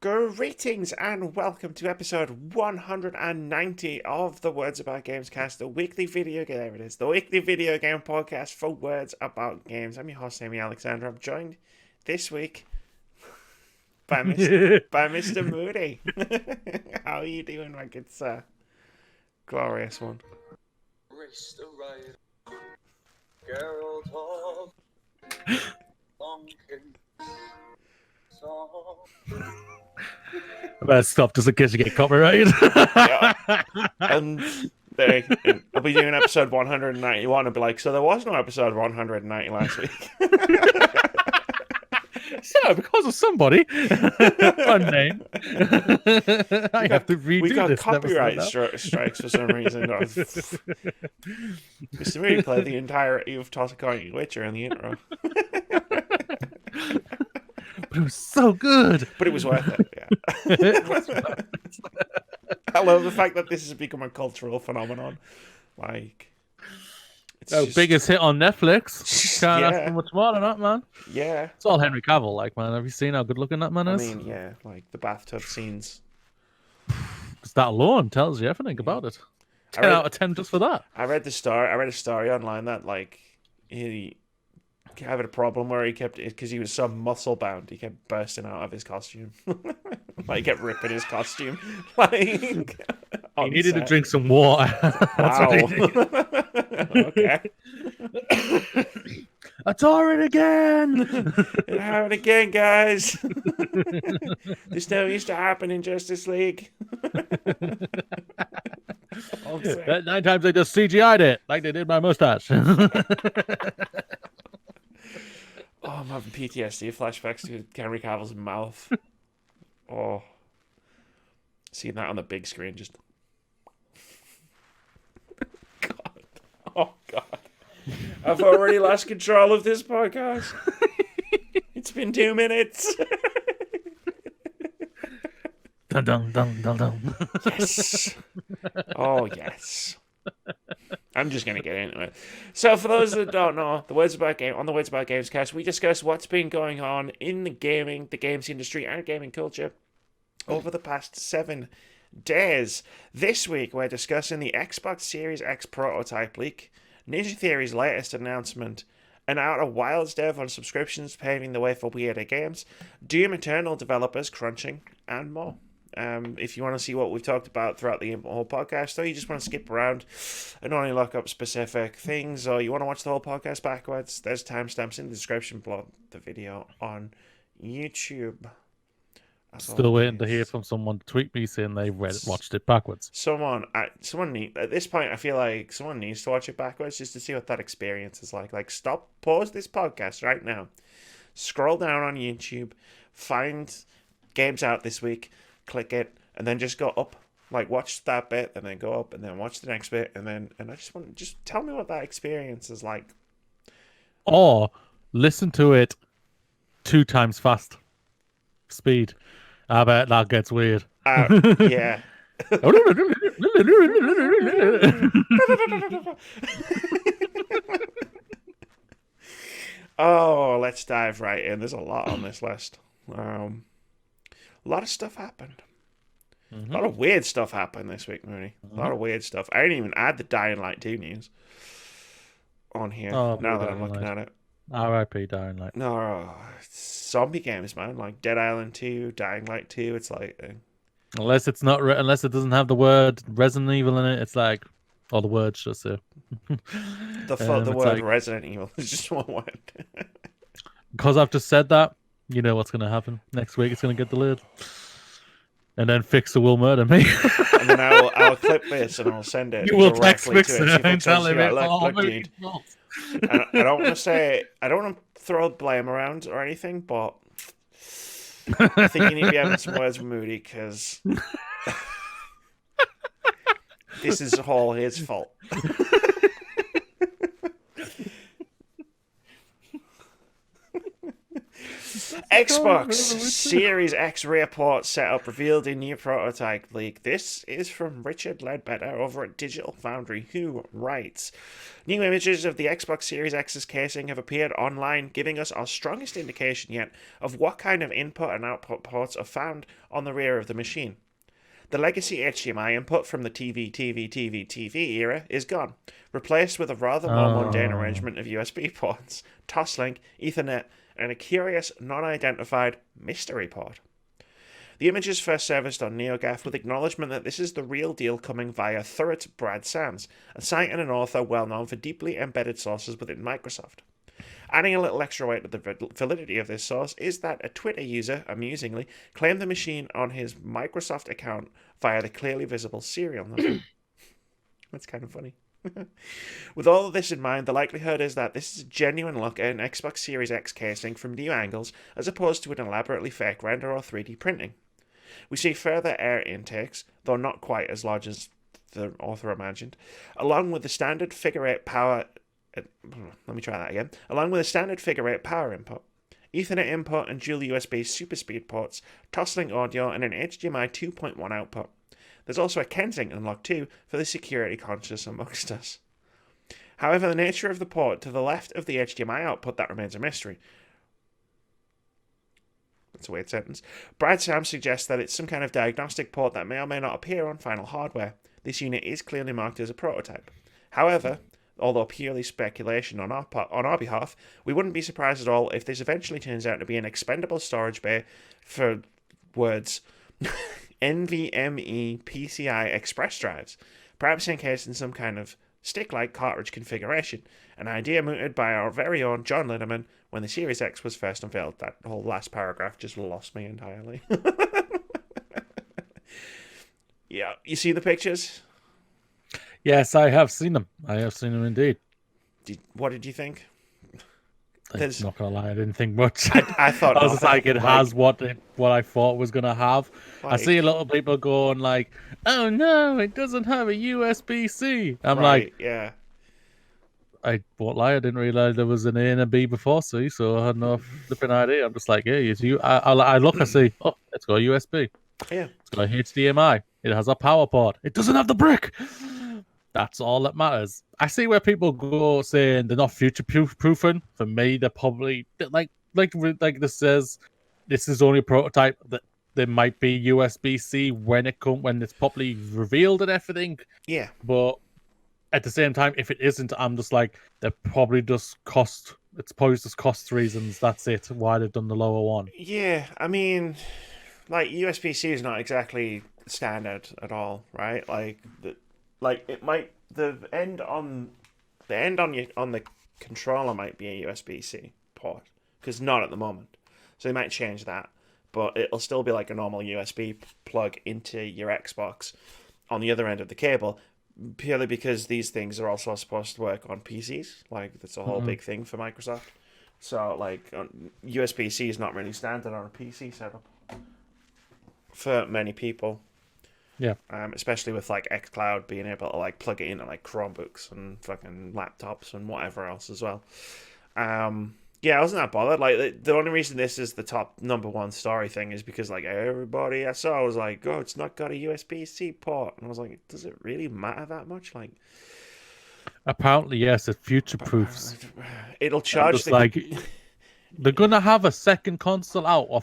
Greetings and welcome to episode 190 of the Words About Gamescast, the weekly video game. There it is, the weekly video game podcast for words about games. I'm your host, Amy Alexander. I'm joined this week by Mr. Moody. How are you doing, Mike? It's a glorious one. Race the rider, Geralt of Lonkin. I better stop just in case you get copyrighted. Yeah. And I'll be doing episode 191 and be like, so there was no episode 190 last week. So, because of somebody, one name, I have to redo We got this copyright strikes for some reason. Mr. Moody played the entirety of Tossiconi Witcher in the intro. But it was so good. But it was worth it, yeah. I love the fact that this has become a cultural phenomenon. Like, it's just... biggest hit on Netflix. Can't ask for much more than that, man. Yeah. It's all Henry Cavill, like, man. Have you seen how good looking that man is? I mean, yeah, like the bathtub scenes. Just that alone tells you everything about it. 10 out of 10 just for that. I read a story online that, like, he having a problem where he kept, because he was so muscle bound, he kept bursting out of his costume. Like, kept ripping his costume. Like, he needed to drink some water. Wow. Okay. I tore it again. It happened again, guys. This never used to happen in Justice League. 9 times they just CGI'd it, like they did my mustache. Oh, I'm having PTSD flashbacks to Henry Cavill's mouth. Oh. Seeing that on the big screen just... God. Oh, God. I've already lost control of this podcast. It's been 2 minutes. Dun dun dun dun dun. Yes. Oh, yes. I'm just going to get into it. So, for those that don't know, on the Words About Gamescast, we discuss what's been going on in the games industry, and gaming culture over the past 7 days. This week, we're discussing the Xbox Series X prototype leak, Ninja Theory's latest announcement, an Outer Wilds dev on subscriptions paving the way for weirder games, Doom Eternal developers crunching, and more. If you want to see what we've talked about throughout the whole podcast, or you just want to skip around and only look up specific things, or you want to watch the whole podcast backwards, there's timestamps in the description below the video on YouTube. Still waiting to hear from someone to tweet me saying they watched it backwards. At this point, I feel like someone needs to watch it backwards just to see what that experience is like. Like, pause this podcast right now, scroll down on YouTube, find games out this week, click it, and then just go up. Like, watch that bit, and then go up, and then watch the next bit, and I just tell me what that experience is like. Or listen to it 2 times fast speed. I bet that gets weird. Yeah. Oh, let's dive right in. There's a lot on this list. A lot of stuff happened. A lot of weird stuff happened this week, Moody. A lot of weird stuff. I didn't even add the Dying Light 2 news on here, now that I'm looking at it. R.I.P. Dying Light. No, zombie games, man. Like Dead Island 2, Dying Light 2. It's like... Unless it's not, unless it doesn't have the word Resident Evil in it, it's like... Or the words, just so. The word like, Resident Evil is just one word. Because I've just said that, you know what's going to happen. Next week it's going to get delayed. And then Fixer will murder me. And then I'll clip this and I'll send it. You will text Fixer and tell him it's all dude. I don't want to throw blame around or anything, but I think you need to be having some words with Moody, because this is all his fault. Xbox Series X rear port setup revealed in new prototype leak. This is from Richard Ledbetter over at Digital Foundry, who writes, new images of the Xbox Series X's casing have appeared online, giving us our strongest indication yet of what kind of input and output ports are found on the rear of the machine. The legacy HDMI input from the TV era is gone, replaced with a rather more mundane arrangement of USB ports, Toslink, Ethernet, and a curious, non-identified mystery port. The images first surfaced on NeoGAF with acknowledgement that this is the real deal coming via Thurrott Brad Sands, a site and an author well known for deeply embedded sources within Microsoft. Adding a little extra weight to the validity of this source is that a Twitter user, amusingly, claimed the machine on his Microsoft account via the clearly visible serial number. That's kind of funny. With all of this in mind, the likelihood is that this is a genuine look at an Xbox Series X casing from new angles as opposed to an elaborately fake render or 3D printing. We see further air intakes, though not quite as large as the author imagined, along with the standard figure 8 power... Along with a standard figure 8 power input, Ethernet input and dual USB super speed ports, Toslink audio, and an HDMI 2.1 output. There's also a Kensington lock too for the security conscious amongst us. However, the nature of the port to the left of the HDMI output, that remains a mystery. That's a weird sentence. Brad Sam suggests that it's some kind of diagnostic port that may or may not appear on final hardware. This unit is clearly marked as a prototype. However, although purely speculation on our behalf, we wouldn't be surprised at all if this eventually turns out to be an expendable storage bay for words NVMe PCI Express drives, perhaps encased in some kind of stick-like cartridge configuration, an idea mooted by our very own John Linneman when the Series X was first unveiled. That whole last paragraph just lost me entirely. Yeah, you see the pictures? Yes, I have seen them. I have seen them indeed. What did you think? I'm not gonna lie, I didn't think much. I thought I was just like, it has what I thought was gonna have. I see a lot of people going like, "Oh no, it doesn't have a USB-C." I'm like, yeah. I won't lie, I didn't realize there was an A and a B before C, so I had no flipping idea. I'm just like, yeah, I look, I see, oh, it's got a USB. Yeah. It's got a HDMI. It has a power port. It doesn't have the brick. That's all that matters. I see where people go saying they're not future-proofing. For me, they're probably like this says, this is only a prototype. That there might be USB-C when it's properly revealed and everything. Yeah. But at the same time, if it isn't, I'm just like, they're probably just cost. It's probably just cost reasons. That's it. Why they've done the lower one. Yeah, I mean, like USB-C is not exactly standard at all, right? It might the end on the controller might be a USB-C port because not at the moment, so they might change that, but it'll still be like a normal USB plug into your Xbox on the other end of the cable, purely because these things are also supposed to work on PCs. Like that's a whole big thing for Microsoft. So like USB-C is not really standard on a PC setup for many people. Yeah. Especially with like xCloud being able to like plug it into like Chromebooks and fucking laptops and whatever else as well. Yeah, I wasn't that bothered. Like the only reason this is the top number one story thing is because like everybody I saw was like, "Oh, it's not got a USB-C port," and I was like, "Does it really matter that much?" Like, apparently, yes, it future proofs. It'll charge they're gonna have a second console out or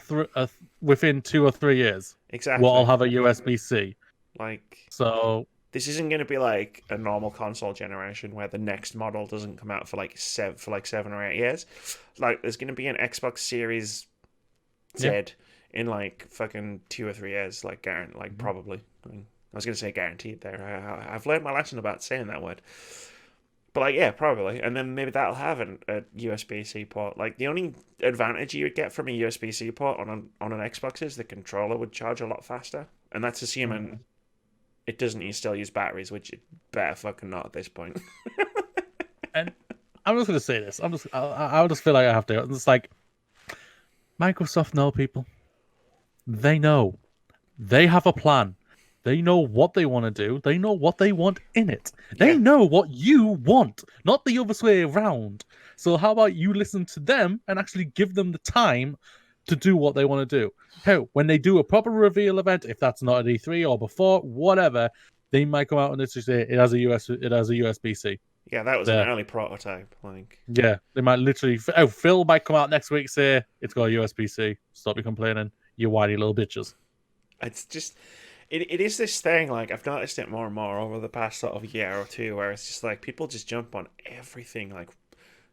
within 2 or 3 years. Exactly. Well, I'll have a USB-C. Like, so this isn't going to be like a normal console generation where the next model doesn't come out for like 7 or 8 years. Like, there's going to be an Xbox Series Z in like fucking 2 or 3 years, like probably. I was going to say guaranteed there. I've learned my lesson about saying that word. But like, yeah, probably. And then maybe that'll have a USB-C port. Like, the only advantage you would get from a USB-C port on an Xbox is the controller would charge a lot faster. And that's assuming it doesn't still use batteries, which it better fucking not at this point. And I'm just going to say this. I just feel like I have to. It's like, Microsoft know people. They know. They have a plan. They know what they want to do. They know what they want in it. They know what you want, not the other way around. So how about you listen to them and actually give them the time to do what they want to do. Hell, when they do a proper reveal event, if that's not at E3 or before, whatever, they might come out and just say it has a USB-C. Yeah, that was an early prototype. Like, yeah, they might literally. Phil might come out next week say it's got a USB-C. Stop you complaining, you whiny little bitches. it's just, it is this thing. Like, I've noticed it more and more over the past sort of year or two, where it's just like people just jump on everything like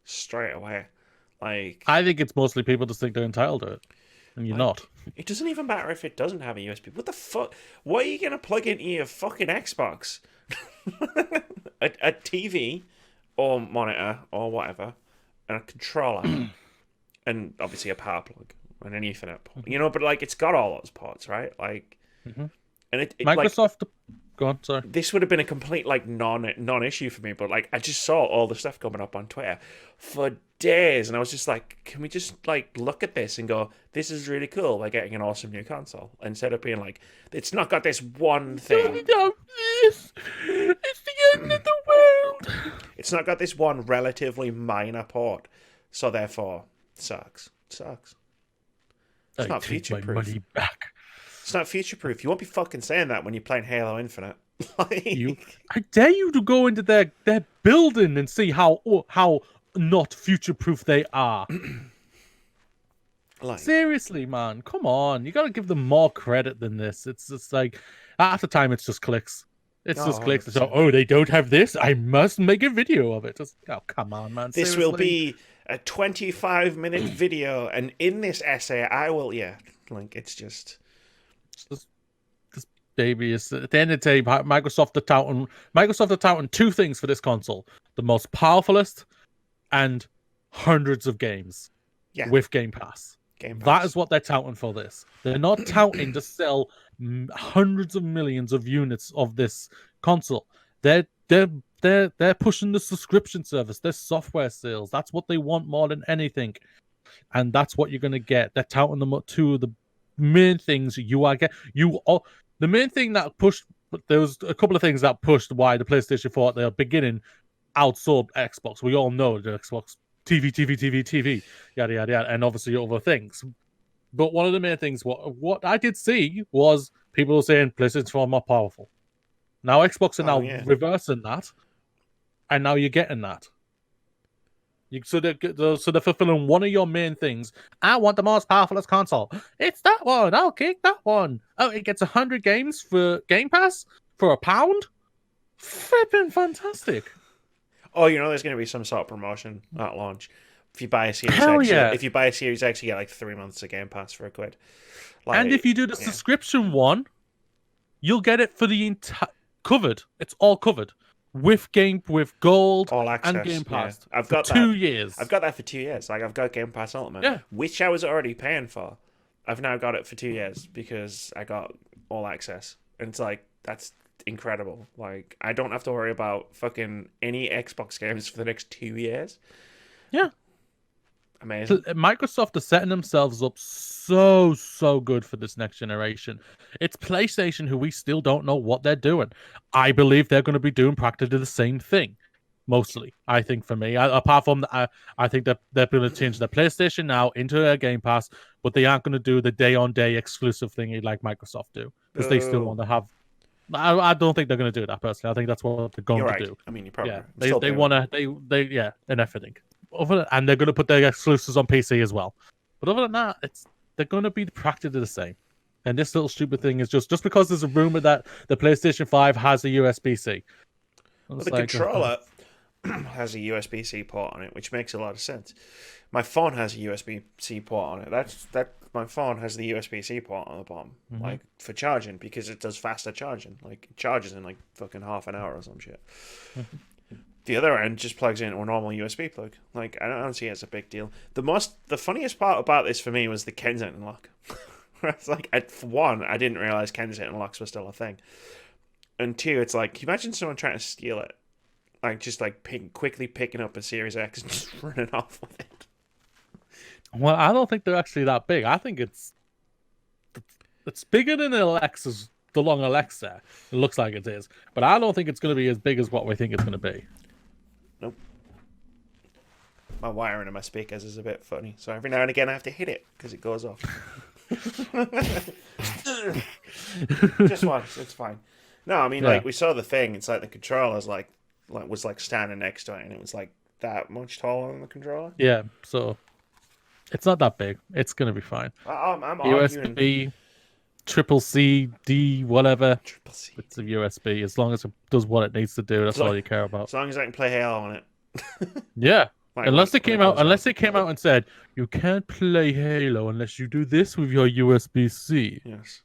straight away. Like, I think it's mostly people just think they're entitled to it, and you're not. It doesn't even matter if it doesn't have a USB. What the fuck? What are you gonna plug into your fucking Xbox? a TV or monitor or whatever, and a controller, and obviously a power plug and an Ethernet port. You know, but like it's got all those ports, right? Like, and it Microsoft. Like, go on, sorry. This would have been a complete like non-issue for me, but like I just saw all the stuff coming up on Twitter for days, and I was just like, can we just like look at this and go, this is really cool, we're getting an awesome new console, instead of being like, it's not got this one thing. It's the end of the world. It's not got this one relatively minor port, so therefore sucks. It's not future proof. Money back. It's not future proof. You won't be fucking saying that when you're playing Halo Infinite. I dare you to go into their building and see how not future proof they are. Like, seriously, man, come on! You got to give them more credit than this. It's just like half the time it's just clicks. It's just clicks. So, they don't have this. I must make a video of it. Just come on, man. This seriously. will be a 25-minute video, and in this essay, I will. Like it's just. This baby is at the end of the day. Microsoft are touting two things for this console: the most powerfulest and hundreds of games with Game Pass. That is what they're touting for this. They're not touting to sell hundreds of millions of units of this console. They're pushing the subscription service, their software sales. That's what they want more than anything, and that's what you're gonna get. They're touting them up to the main things you are get. The main thing that pushed. There was a couple of things that pushed why the PlayStation 4 at the beginning outsold Xbox. We all know the Xbox TV, yada yada yada, and obviously other things. But one of the main things, what I did see was people saying PlayStation 4 more powerful. Now Xbox are now reversing that, and now you're getting that. So they're fulfilling one of your main things. I want the most powerful console. It's that one. I'll kick that one. Oh, it gets 100 games for Game Pass for £1. Flipping fantastic. Oh, you know, there's going to be some sort of promotion at launch. If you buy a Series X, if you buy a Series X, you get like 3 months of Game Pass for £1. Like, and if you do the subscription one, you'll get it for the entire covered. It's all covered with Gold all access, and Game Pass. Yeah. I've got 2 years. I've got that for 2 years. Like I've got Game Pass Ultimate, which I was already paying for. I've now got it for 2 years because I got all access, and it's like that's incredible. Like I don't have to worry about fucking any Xbox games for the next 2 years. Yeah. Amazing. So Microsoft are setting themselves up so good for this next generation. It's PlayStation who we still don't know what they're doing. I believe they're going to be doing practically the same thing. Mostly, I think for me. Apart from I think that they're going to change their PlayStation now into a Game Pass, but they aren't going to do the day-on-day exclusive thingy like Microsoft do because they still want to have. I don't think they're going to do that personally. I think that's what they're going to do. I mean, you probably they want to they and everything. And they're going to put their exclusives on PC as well. But other than that, they're going to be practically the same. And this little stupid thing is just because there's a rumor that the PlayStation 5 has a USB-C. Well, the controller has a USB-C port on it, which makes a lot of sense. My phone has a USB-C port on it. My phone has the USB-C port on the bottom, like for charging, because it does faster charging. Like it charges in like fucking half an hour or some shit. The other end just plugs into a normal USB plug. Like I don't see it as a big deal. The funniest part about this for me was the Kensington lock. It's like, for one, I didn't realize Kensington locks were still a thing, and two, it's like, can you imagine someone trying to steal it, like just like quickly picking up a Series X and just running off with it. Well, I don't think they're actually that big. I think it's bigger than the Alexa, the long Alexa. It looks like it is, but I don't think it's going to be as big as what we think it's going to be. Nope. my wiring in my speakers is a bit funny, so every now and again I have to hit it because it goes off. Just once, it's fine. No, I mean, like, we saw the thing. It's like the controller's was standing next to it, and it was like that much taller than the controller. Yeah, so it's not that big. It's gonna be fine. I'm arguing USB, triple C, D, whatever. Triple C. It's a USB. As long as it does what it needs to do, that's all you care about. As long as I can play Halo on it. Yeah. Like, unless they came out and said you can't play Halo unless you do this with your USB-C. Yes.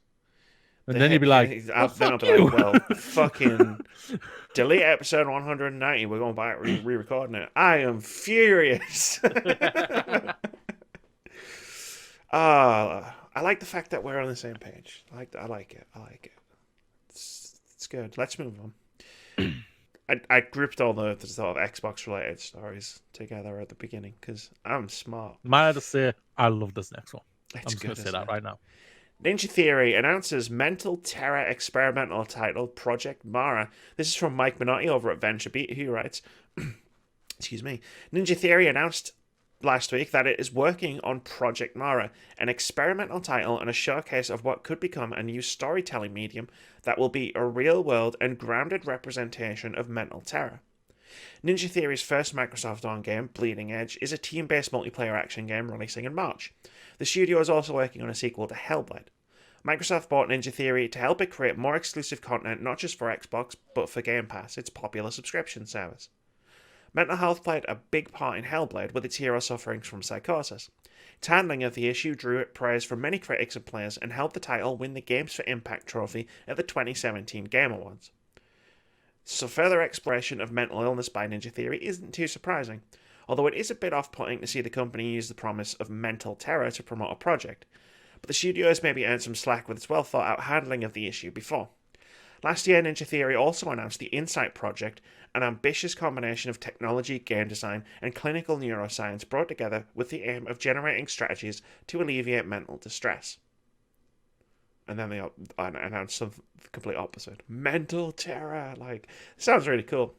And then you'd be like, well, fuck you. Well, fucking delete episode 190. We're going back re-recording it. I am furious. I like the fact that we're on the same page. I like it. It's good. Let's move on. I grouped all the sort of Xbox related stories together at the beginning because I'm smart. Might I just say I love this next one. It's I'm just going to say that right now. Ninja Theory announces mental terror experimental title Project Mara. This is from Mike Minotti over at VentureBeat, who writes, excuse me, Ninja Theory announced last week that it is working on Project Mara, an experimental title and a showcase of what could become a new storytelling medium that will be a real-world and grounded representation of mental terror. Ninja Theory's first Microsoft-owned game, Bleeding Edge, is a team-based multiplayer action game releasing in March. The studio is also working on a sequel to Hellblade. Microsoft bought Ninja Theory to help it create more exclusive content not just for Xbox, but for Game Pass, its popular subscription service. Mental health played a big part in Hellblade, with its hero suffering from psychosis. Its handling of the issue drew praise from many critics and players and helped the title win the Games for Impact trophy at the 2017 Game Awards. So further exploration of mental illness by Ninja Theory isn't too surprising, although it is a bit off-putting to see the company use the promise of mental terror to promote a project. But the studio has maybe earned some slack with its well-thought-out handling of the issue before. Last year, Ninja Theory also announced the Insight Project, an ambitious combination of technology, game design, and clinical neuroscience brought together with the aim of generating strategies to alleviate mental distress. And then they announced something complete opposite. Mental terror. Like, sounds really cool.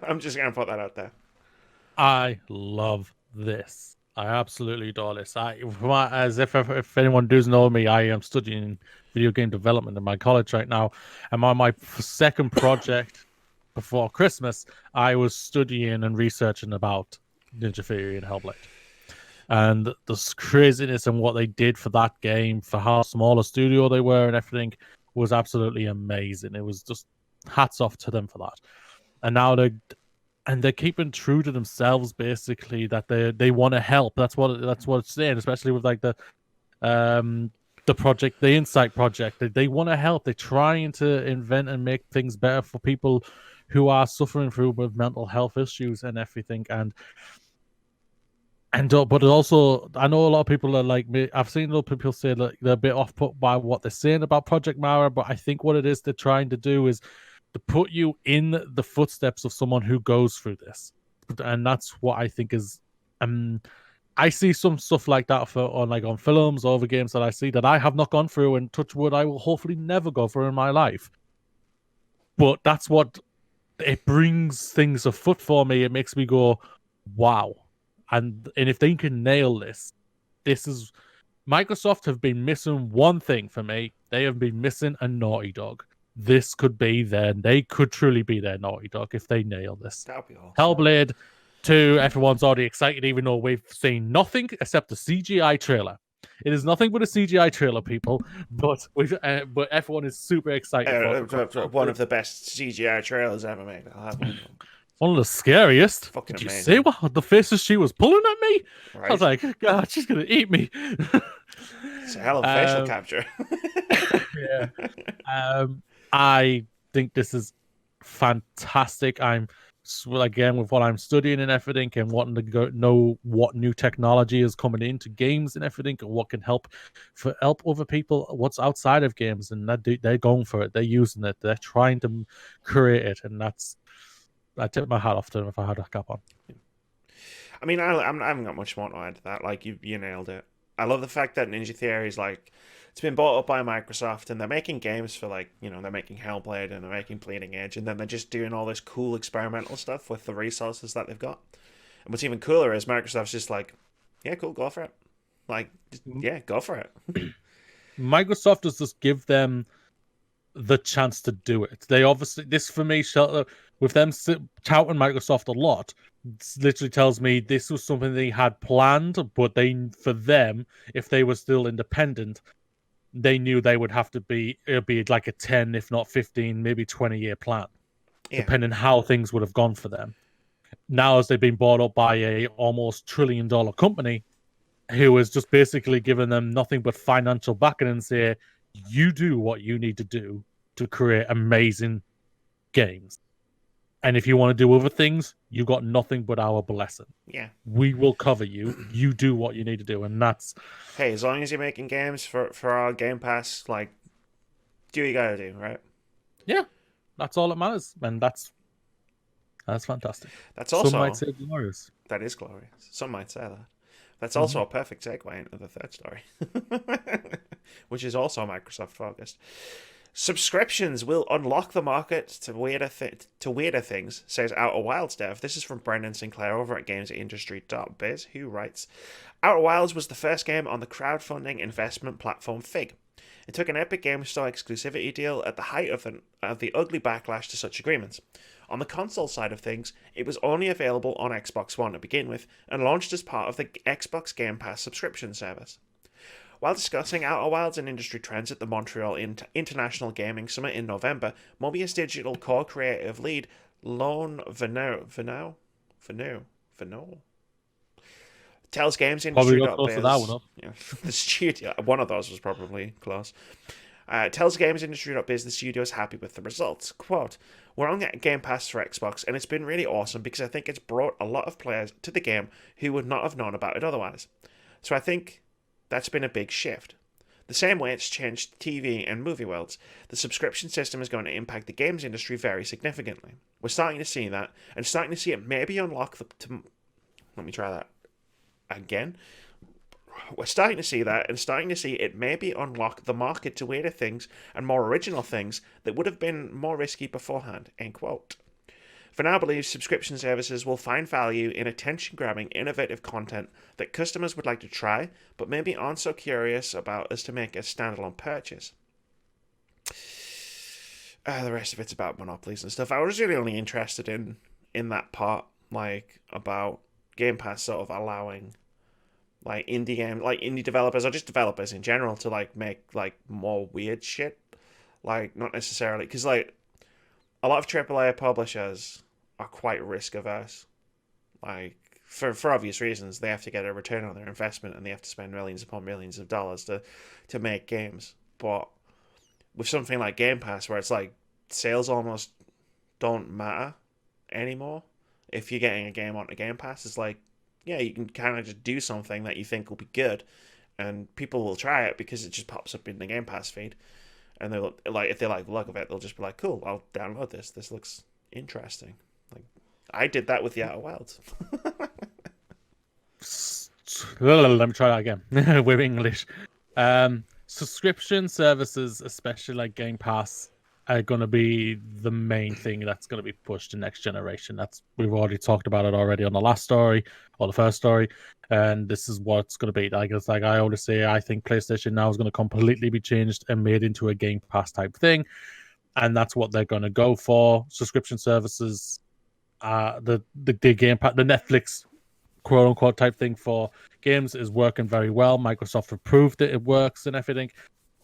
I'm just going to put that out there. I love this. I absolutely adore this. If anyone doesn't know me, I am studying video game development in my college right now. And on my second project before Christmas, I was studying and researching about Ninja Theory and Hellblade. And the craziness and what they did for that game, for how small a studio they were and everything, was absolutely amazing. It was just hats off to them for that. And now they're keeping true to themselves, basically, that they want to help. That's what it's saying, especially with like the project, the Insight Project. They want to help. They're trying to invent and make things better for people who are suffering through with mental health issues and everything. But also, I know a lot of people are like me. I've seen a lot of people say that they're a bit off-put by what they're saying about Project Mara, but I think what it is they're trying to do is to put you in the footsteps of someone who goes through this. And that's what I think is... I see some stuff like that on films or other games that I see that I have not gone through, and touch wood, I will hopefully never go through in my life. But that's what... It brings things afoot for me. It makes me go, wow. And if they can nail this is... Microsoft have been missing one thing for me. They have been missing a Naughty Dog. This could be they could truly be their Naughty Dog if they nail this. That'll be awesome. Hellblade 2, everyone's already excited, even though we've seen nothing except a CGI trailer. It is nothing but a CGI trailer, people, but everyone is super excited for one of the best CGI trailers ever made. I'll have one of them. One of the scariest. Fucking Did you amazing. see what the faces she was pulling at me? Right. I was like, God, she's gonna eat me. It's a hell of facial capture. Yeah. I think this is fantastic. I'm again with what I'm studying and everything, and wanting to know what new technology is coming into games and everything, and what can help other people, what's outside of games, and they're going for it. They're using it. They're trying to create it, and I tip my hat off to them if I had a cap on. I mean, I haven't got much more to add to that. Like, you nailed it. I love the fact that Ninja Theory is like, it's been bought up by Microsoft, and they're making games for, like, you know, they're making Hellblade and they're making Bleeding Edge, and then they're just doing all this cool experimental stuff with the resources that they've got. And what's even cooler is Microsoft's just like, yeah, cool, go for it. Like, yeah, go for it. Microsoft does just give them the chance to do it. They obviously, this for me, with them touting Microsoft a lot, literally tells me this was something they had planned, but for them, if they were still independent, they knew they would have to it'd be like a 10, if not 15, maybe 20-year plan, depending how things would have gone for them. Now, as they've been bought up by a almost $1 trillion company, who has just basically given them nothing but financial backing and say, you do what you need to do to create amazing games. And if you want to do other things, you got nothing but our blessing. Yeah. We will cover you. You do what you need to do. And that's... Hey, as long as you're making games for our Game Pass, like, do what you gotta do, right? Yeah. That's all that matters. And that's fantastic. That's also... Some might say glorious. That is glorious. Some might say that. That's also a perfect segue into the third story, which is also Microsoft focused. Subscriptions will unlock the market to weirder things, says Outer Wilds dev. This is from Brendan Sinclair over at gamesindustry.biz, who writes, Outer Wilds was the first game on the crowdfunding investment platform Fig. It took an Epic Games Store exclusivity deal at the height of the ugly backlash to such agreements. On the console side of things, it was only available on Xbox One to begin with, and launched as part of the Xbox Game Pass subscription service. While discussing Outer Wilds and industry trends at the Montreal International Gaming Summit in November, Mobius Digital co-creative lead Lone Venot tells GamesIndustry.biz. Yeah, the studio, one of those was probably close. Tells GamesIndustry.biz the studio is happy with the results. Quote, we're on Game Pass for Xbox, and it's been really awesome because I think it's brought a lot of players to the game who would not have known about it otherwise. So I think that's been a big shift. The same way it's changed TV and movie worlds, the subscription system is going to impact the games industry very significantly. We're starting to see that, and starting to see it maybe unlock let me try that again. We're starting to see that, and starting to see it maybe unlock the market to weirder things and more original things that would have been more risky beforehand, end quote. For now believes subscription services will find value in attention-grabbing, innovative content that customers would like to try, but maybe aren't so curious about as to make a standalone purchase. The rest of it's about monopolies and stuff. I was really only interested in that part, like, about Game Pass sort of allowing indie developers, or just developers in general, to like make like more weird shit. Like, not necessarily, because like a lot of AAA publishers are quite risk averse. Like, for obvious reasons, they have to get a return on their investment, and they have to spend millions upon millions of dollars to make games. But with something like Game Pass, where it's like sales almost don't matter anymore, if you're getting a game onto Game Pass, it's like, yeah, you can kind of just do something that you think will be good, and people will try it because it just pops up in the Game Pass feed. And they'll, like, if they like the look of it, they'll just be like, cool, I'll download this. This looks interesting. Like, I did that with the Outer Wilds. Let me try that again. With English. Subscription services, especially like Game Pass, are going to be the main thing that's going to be pushed to next generation. We've already talked about it already on the last story, or the first story, and this is what it's going to be. Like, it's like I always say, I think PlayStation now is going to completely be changed and made into a Game Pass type thing, and that's what they're going to go for. Subscription services, the Game Pass, the Netflix quote unquote type thing for games is working very well. Microsoft have proved it works and everything.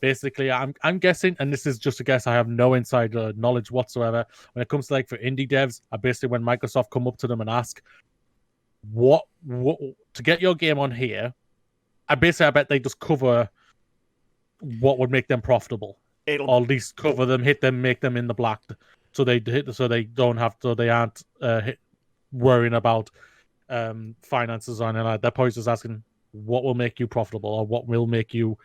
Basically, I'm guessing, and this is just a guess, I have no insider knowledge whatsoever. When it comes to like for indie devs, I basically, when Microsoft come up to them and ask, what to get your game on here, I bet they just cover what would make them profitable, or at least cover them, hit them, make them in the black, so they aren't worrying about finances or anything like that. They're probably just asking what will make you profitable, or what will make you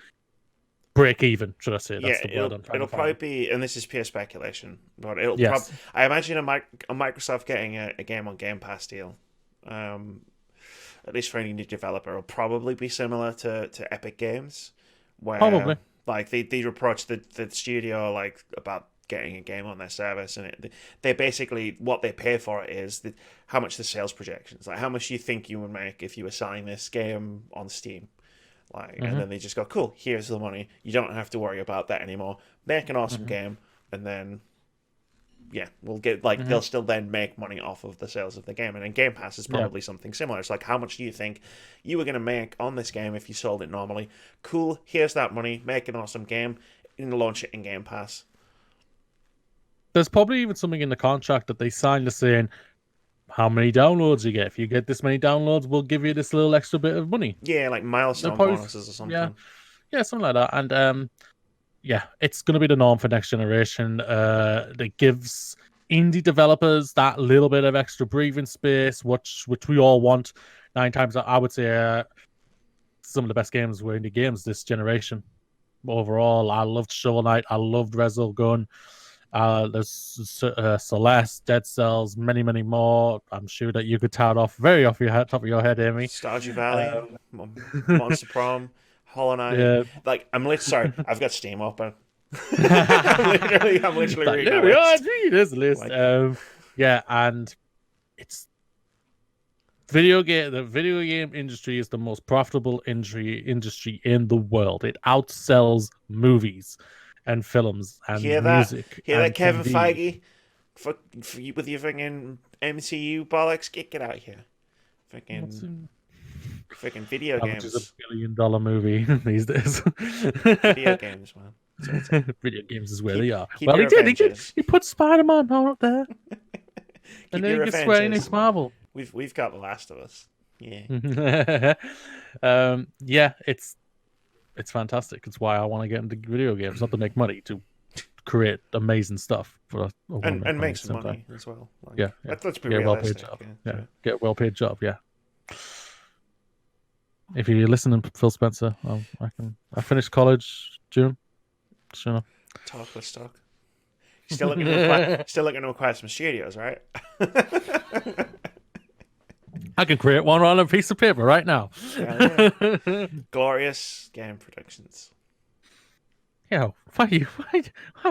break even, should I say? That's the word it'll probably be, and this is pure speculation, but it'll yes. I imagine a Microsoft getting a game on Game Pass deal, at least for any new developer, will probably be similar to Epic Games, where probably like they approach the studio like about getting a game on their service, and they basically what they pay for it is how much the sales projections, like how much you think you would make if you were selling this game on Steam, like, and then they just go, cool, here's the money. You don't have to worry about that anymore. Make an awesome game, and then we'll get like they'll still then make money off of the sales of the game. And then Game Pass is probably something similar. It's like, how much do you think you were going to make on this game if you sold it normally? Cool, here's that money. Make an awesome game and launch it in Game Pass. There's probably even something in the contract that they signed that's saying how many downloads you get. If you get this many downloads, we'll give you this little extra bit of money. Yeah, like milestone bonuses or something. Yeah, something like that. And it's going to be the norm for next generation. That gives indie developers that little bit of extra breathing space, which we all want. 9 times, I would say, some of the best games were indie games this generation. Overall, I loved Shovel Knight. I loved Resogun. There's Celeste, Dead Cells, many, many more. I'm sure that you could tout off top of your head, Amy. Stardew Valley, Monster Prom, Hollow Knight. Yeah. Like, sorry, I've got Steam open. I'm literally reading this list. And it's the video game industry is the most profitable industry in the world. It outsells movies and films and music. Hear that, Kevin Feige? With your fucking MCU bollocks, get out here. Fucking video games. Which is $1 billion movie these days. Video games, man. Video games is where they are. Well, he put Spider-Man out there. And then he gets Square Enix Marvel. We've got The Last of Us. Yeah. It's fantastic. It's why I want to get into video games, not to make money, to create amazing stuff for and make some money as well. Like, let's be realistic. Well-paid job. Get a well-paid job. Yeah. If you're listening, Phil Spencer, I finished college June. Sure. Let's talk. Still looking to acquire some studios, right? I can create one on a piece of paper right now. Glorious Game Productions. Yeah, how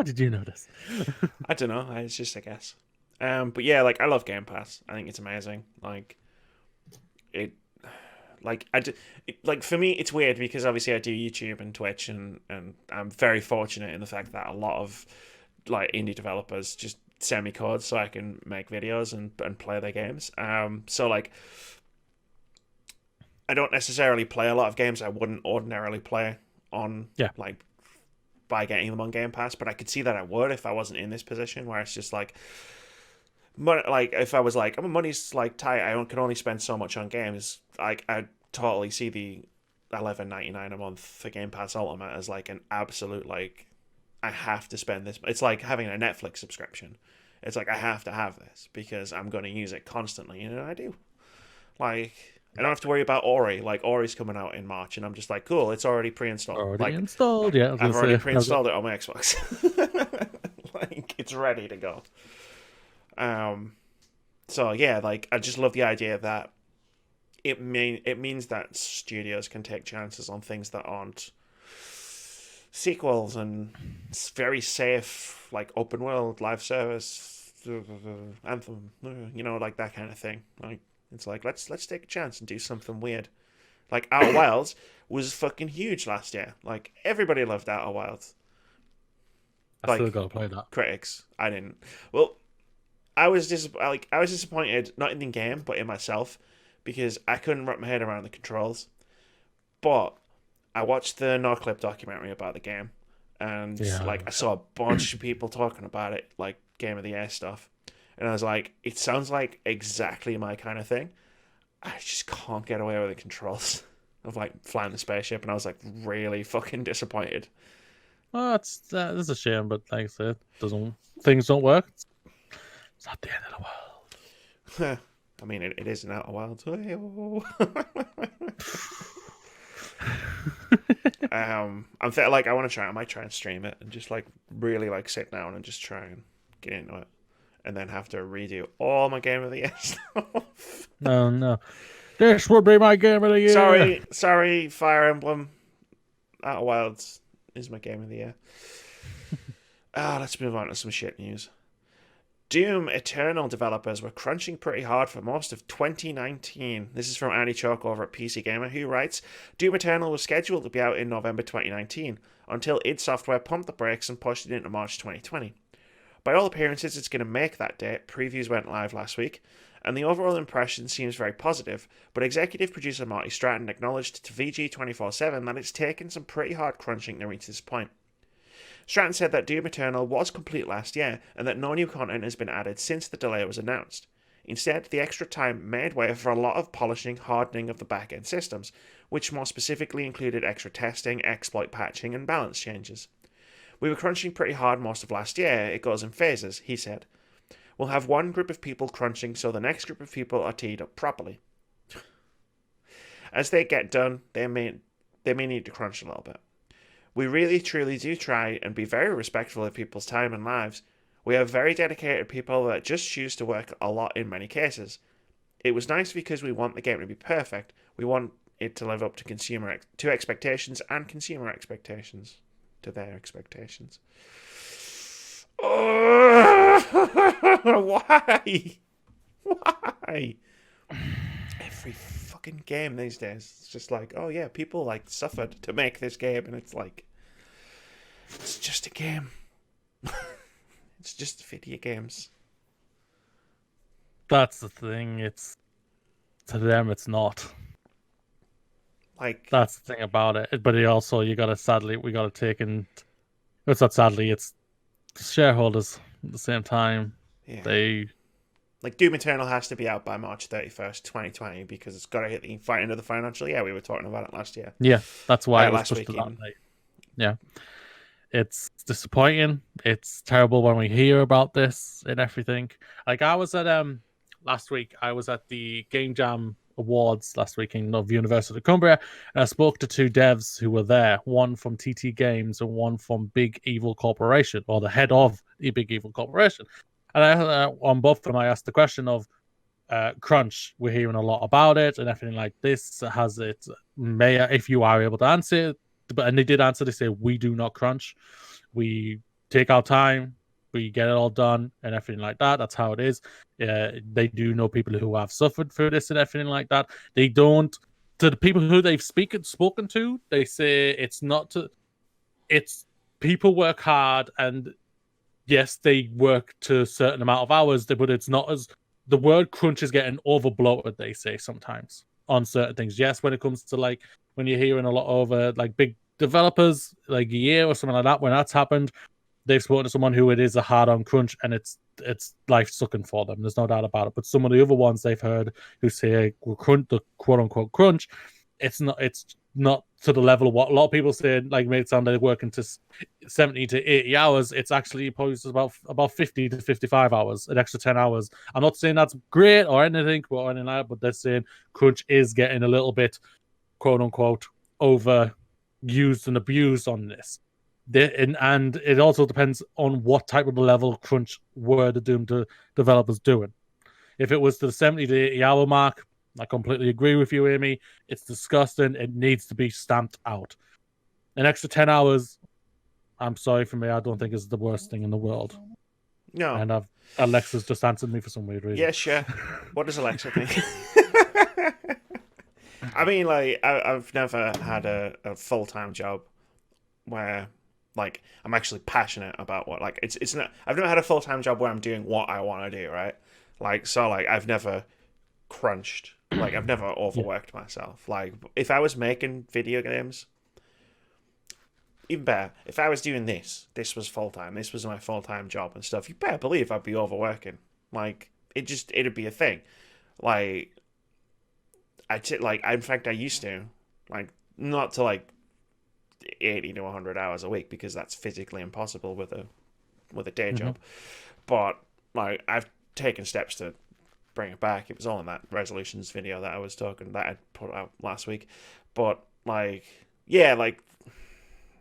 did you know this? I don't know. It's just a guess. But yeah, like, I love Game Pass. I think it's amazing. For me, it's weird because obviously I do YouTube and Twitch, and I'm very fortunate in the fact that a lot of like indie developers just send me codes so I can make videos and play their games. So like, I don't necessarily play a lot of games I wouldn't ordinarily play on like by getting them on Game Pass, but I could see that I would if I wasn't in this position where it's just like, like if I was like, money's like tight, I can only spend so much on games. Like, I totally see the $11.99 a month for Game Pass Ultimate as like an absolute, like, I have to spend this. It's like having a Netflix subscription. It's like, I have to have this because I'm going to use it constantly, and I do. Like, I don't have to worry about Ori. Like, Ori's coming out in March, and I'm just like, cool, it's already pre-installed. Installed, yeah. I've already pre-installed it on my Xbox. Like, it's ready to go. So yeah, like, I just love the idea that it means that studios can take chances on things that aren't sequels, and it's very safe, like open world, live service, Anthem, like that kind of thing. Like, it's like, let's take a chance and do something weird. Like, Outer Wilds was fucking huge last year. Like, everybody loved Outer Wilds. I still gotta play that. Critics, I didn't. Well, I was disappointed, not in the game, but in myself, because I couldn't wrap my head around the controls. But I watched the NoClip documentary about the game, and I saw a bunch of people talking about it, like Game of the Year stuff, and I was like, it sounds like exactly my kind of thing. I just can't get away with the controls of like flying the spaceship, and I was like really fucking disappointed. Well, that's a shame, but like I said, things don't work. It's not the end of the world. I mean, it is an Outer Wilds. I want to try. I might try and stream it and just like really like sit down and just try and get into it, and then have to redo all my Game of the Year stuff. No, this would be my Game of the Year. Sorry, Fire Emblem. Outer Wilds is my Game of the Year. Let's move on to some shit news. Doom Eternal developers were crunching pretty hard for most of 2019. This is from Andy Chalk over at PC Gamer, who writes, Doom Eternal was scheduled to be out in November 2019, until id Software pumped the brakes and pushed it into March 2020. By all appearances, it's going to make that date. Previews went live last week, and the overall impression seems very positive, but executive producer Marty Stratton acknowledged to VG 24/7 that it's taken some pretty hard crunching to reach this point. Stratton said that Doom Eternal was complete last year, and that no new content has been added since the delay was announced. Instead, the extra time made way for a lot of polishing, hardening of the back-end systems, which more specifically included extra testing, exploit patching, and balance changes. We were crunching pretty hard most of last year, it goes in phases, he said. We'll have one group of people crunching so the next group of people are teed up properly. As they get done, they may need to crunch a little bit. We really truly do try and be very respectful of people's time and lives. We have very dedicated people that just choose to work a lot in many cases. It was nice because we want the game to be perfect. We want it to live up to expectations and consumer expectations. To their expectations. Why? Why? Every fucking game these days, it's just like, oh yeah, people like suffered to make this game, and it's like, it's just a game. It's just video games. That's the thing. It's to them, it's not. Like, That's the thing about it. But we gotta take in. It's not sadly. It's shareholders at the same time. yeah. They Like, Doom Eternal has to be out by March 31st, 2020, because it's got to hit the end of the financial year. We were talking about it last year. Yeah, that's why it was last pushed week to that even. night. Yeah. It's disappointing. It's terrible when we hear about this and everything. Like I was at last week, I was at the Game Jam Awards last week in University of Cumbria, and I spoke to two devs who were there, one from TT Games and one from Big Evil Corporation, or the head of the Big Evil Corporation. And on both of them, I asked the question of crunch. We're hearing a lot about it and everything like this. Has it? If you are able to answer it, and they did answer. They say we do not crunch. We take our time. We get it all done and everything like that. That's how it is. They do know people who have suffered through this and everything like that. They don't. To the people who they've spoken to, they say it's not to. It's people work hard and yes, they work to a certain amount of hours, but it's not as the word crunch is getting overbloated. They say sometimes on certain things. Yes, when it comes to like when you're hearing a lot over like big developers, like a year or something like that, when that's happened, they've spoken to someone who it is a hard-on crunch and it's life sucking for them. There's no doubt about it. But some of the other ones they've heard who say the quote-unquote crunch, it's not to the level of what a lot of people say, like made it sound like they're working to 70 to 80 hours. It's actually probably about 50 to 55 hours, an extra 10 hours. I'm not saying that's great or anything, but they're saying crunch is getting a little bit, quote-unquote, overused and abused on this. And it also depends on what type of level of crunch were the Doom developers doing. If it was to the 70 to 80 hour mark, I completely agree with you, Amy. It's disgusting. It needs to be stamped out. An extra 10 hours, I'm sorry for me, I don't think is the worst thing in the world. No. And Alexa's just answered me for some weird reason. Yeah, sure. What does Alexa think? I mean, like, I've never had a full-time job where, like, I'm actually passionate about what, like, it's not, I've never had a full-time job where I'm doing what I want to do, right? Like, so, like, I've never crunched, like, I've never overworked myself. Like, if I was making video games, even better, if I was doing this was full-time, this was my full-time job and stuff, you better believe I'd be overworking. Like, it'd be a thing. Like, in fact, I used to, like, not to, like, 80 to 100 hours a week, because that's physically impossible with a day job. But, like, I've taken steps to bring it back. It was all in that resolutions video that I put out last week. But, like, yeah, like,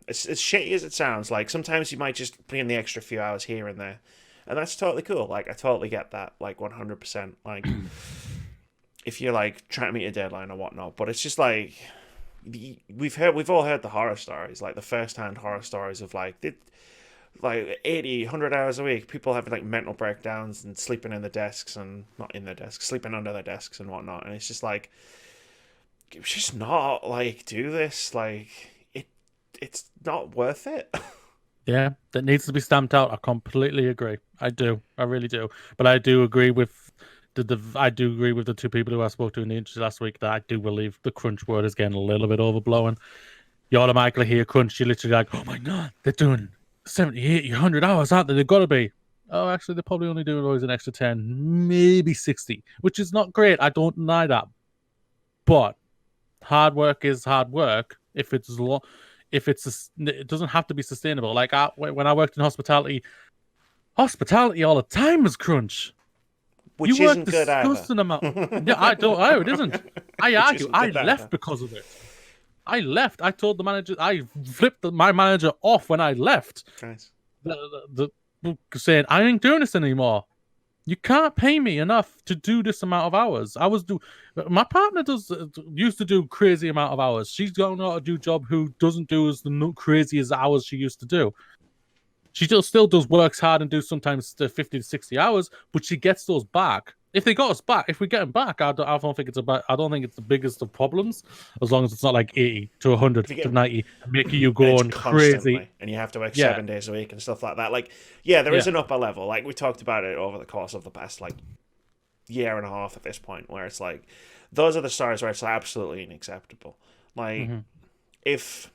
as shitty as it sounds, like, sometimes you might just put in the extra few hours here and there, and that's totally cool. Like, I totally get that, like, 100%. Like, if you're, like, trying to meet a deadline or whatnot. But it's just, like, we've all heard the horror stories, like, the first-hand horror stories of, like, like 80, 100 hours a week, people having like mental breakdowns and sleeping in the desks and not in their desks, sleeping under their desks and whatnot. And it's just like, it's just not like do this. Like it's not worth it. Yeah, that needs to be stamped out. I completely agree. I do. I really do. But I do agree with I do agree with the two people who I spoke to in the industry last week that I do believe the crunch word is getting a little bit overblown. You automatically hear crunch, you're literally like, oh my god, they're doing 70, 80, 100 hours, aren't they? They've got to be. Oh, actually, they're probably only doing always an extra 10, maybe 60, which is not great. I don't deny that. But hard work is hard work if it's it doesn't have to be sustainable. Like when I worked in hospitality all the time was crunch. Which You isn't work good either. disgusting amount. Yeah, I don't. Oh, it isn't. I argue. isn't I good left either. because of it. I left. I told the manager. I flipped my manager off when I left. Nice. Saying I ain't doing this anymore. You can't pay me enough to do this amount of hours. My partner used to do crazy amount of hours. She's going out to do job who doesn't do as the crazy as hours she used to do. She still does works hard and do sometimes 50 to 60 hours, but she gets those back. If they got us back, if we get them back, I don't think it's the biggest of problems, as long as it's not like 80 to 100 to 90, making you going crazy. And you have to work 7 days a week and stuff like that. Like, yeah, there is an upper level. Like, we talked about it over the course of the past, like, year and a half at this point, where it's like, those are the stories where it's absolutely unacceptable. Like, if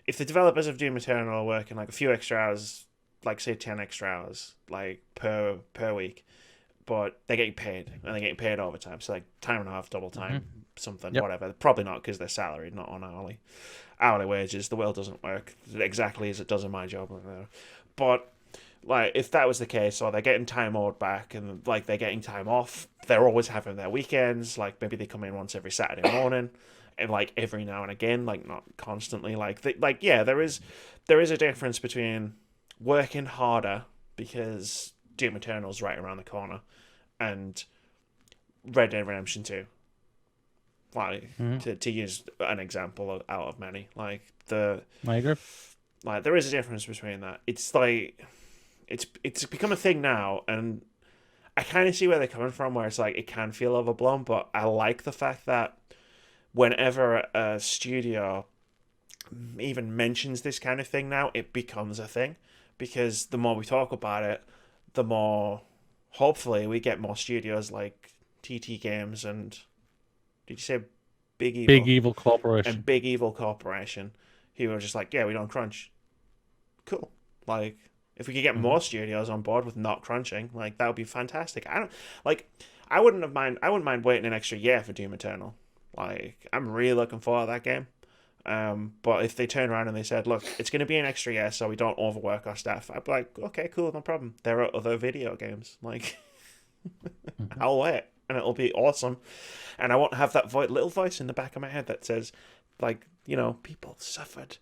the developers of Doom Eternal are working, like, a few extra hours, like, say 10 extra hours, like, per week, but they're getting paid, and they're getting paid overtime, so like time and a half, double time, something, whatever. Probably not because they're salaried, not on hourly wages. The world doesn't work exactly as it does in my job. But like, if that was the case, or they're getting time owed back, and like they're getting time off, they're always having their weekends. Like maybe they come in once every Saturday morning, and like every now and again, like not constantly. There is a difference between working harder because Doom Eternal's right around the corner, and Red Dead Redemption 2. Like, to use an example out of many. Like, I agree. Like, there is a difference between that. It's like, it's become a thing now, and I kind of see where they're coming from, where it's like, it can feel overblown, but I like the fact that whenever a studio even mentions this kind of thing now, it becomes a thing. Because the more we talk about it, the more, hopefully, we get more studios like TT Games and, did you say Big Evil? Big Evil Corporation. And Big Evil Corporation, who are just like, yeah, we don't crunch. Cool. Like, if we could get more studios on board with not crunching, like, that would be fantastic. I wouldn't mind waiting an extra year for Doom Eternal. Like, I'm really looking forward to that game. But if they turn around and they said, look, it's going to be an extra year so we don't overwork our staff, I'd be like, okay, cool, no problem. There are other video games. Like, I'll wait, and it'll be awesome. And I won't have that little voice in the back of my head that says, like, you know, people suffered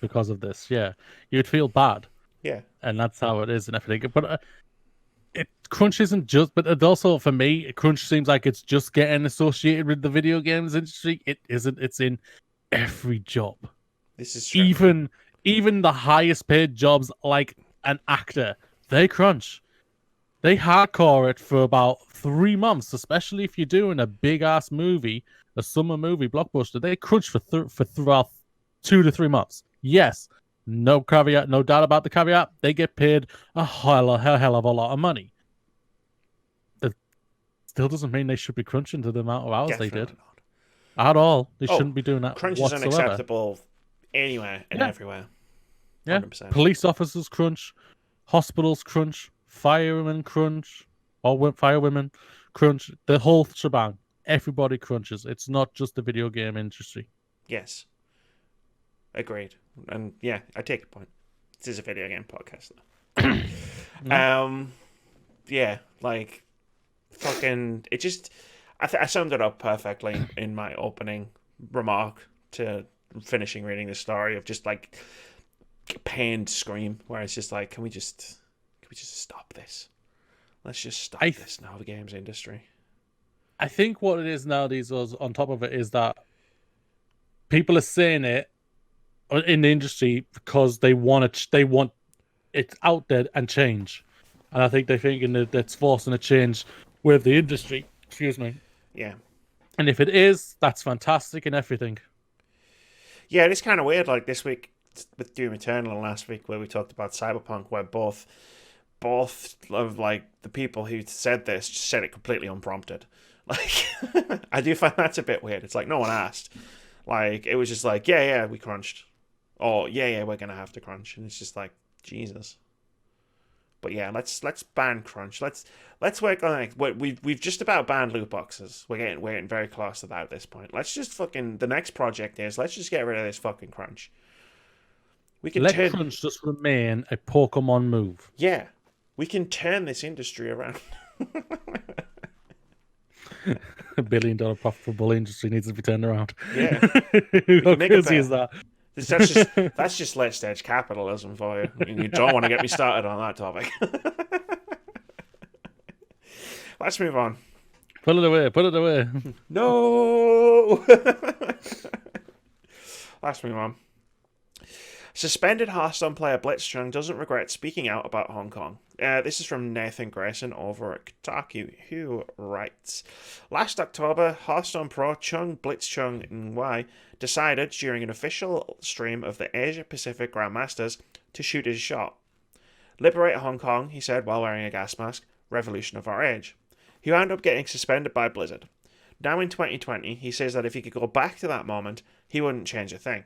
because of this. Yeah, you'd feel bad. Yeah, and that's how it is and everything. But crunch isn't just, but it also, for me, crunch seems like it's just getting associated with the video games industry. It isn't. It's in every job. This is true. Even the highest paid jobs, like an actor, they crunch. They hardcore it for about 3 months, especially if you're doing a big ass movie, a summer movie blockbuster. They crunch for throughout 2 to 3 months. Yes, no caveat, no doubt about the caveat. They get paid a hell of a lot of money. That still doesn't mean they should be crunching to the amount of hours Definitely they did. Not. At all. They shouldn't be doing that. Crunch whatsoever. is unacceptable anywhere and everywhere. 100%. Yeah. Police officers crunch, hospitals crunch, firemen crunch, or firewomen crunch. The whole shebang. Everybody crunches. It's not just the video game industry. Yes. Agreed. And yeah, I take your point. This is a video game podcast, though. Yeah, like, fucking, it just, I summed it up perfectly in my opening remark to finishing reading the story of just like pained scream, where it's just like, can we just stop this? Let's just stop this now, the games industry. I think what it is nowadays, on top of it, is that people are saying it in the industry because they want it's out there and change. And I think they're thinking that that's forcing a change with the industry. Excuse me. Yeah. And if it is, that's fantastic and everything. Yeah, it's kind of weird. Like this week with Doom Eternal, and last week where we talked about Cyberpunk, where both of like the people who said this just said it completely unprompted. Like, I do find that's a bit weird. It's like no one asked. Like it was just like, yeah, we crunched, or yeah, we're gonna have to crunch, and it's just like Jesus. But yeah, let's ban crunch. Let's work on it. We've just about banned loot boxes. We're getting very close to that at this point. Let's just fucking the next project is let's just get rid of this fucking crunch. We can Let turn crunch just remain a Pokemon move. yeah, we can turn this industry around. $1 billion profitable industry needs to be turned around. Yeah, How make it crazy is that? That's just late stage capitalism for you. I mean, you don't want to get me started on that topic. Let's move on. Put it away. No. Let's move on. Suspended Hearthstone player Blitzchung doesn't regret speaking out about Hong Kong. This is from Nathan Grayson over at Kotaku, who writes, last October, Hearthstone pro Blitzchung Ng decided during an official stream of the Asia Pacific Grandmasters to shoot his shot. Liberate Hong Kong, he said while wearing a gas mask, revolution of our age. He wound up getting suspended by Blizzard. Now in 2020, he says that if he could go back to that moment, he wouldn't change a thing.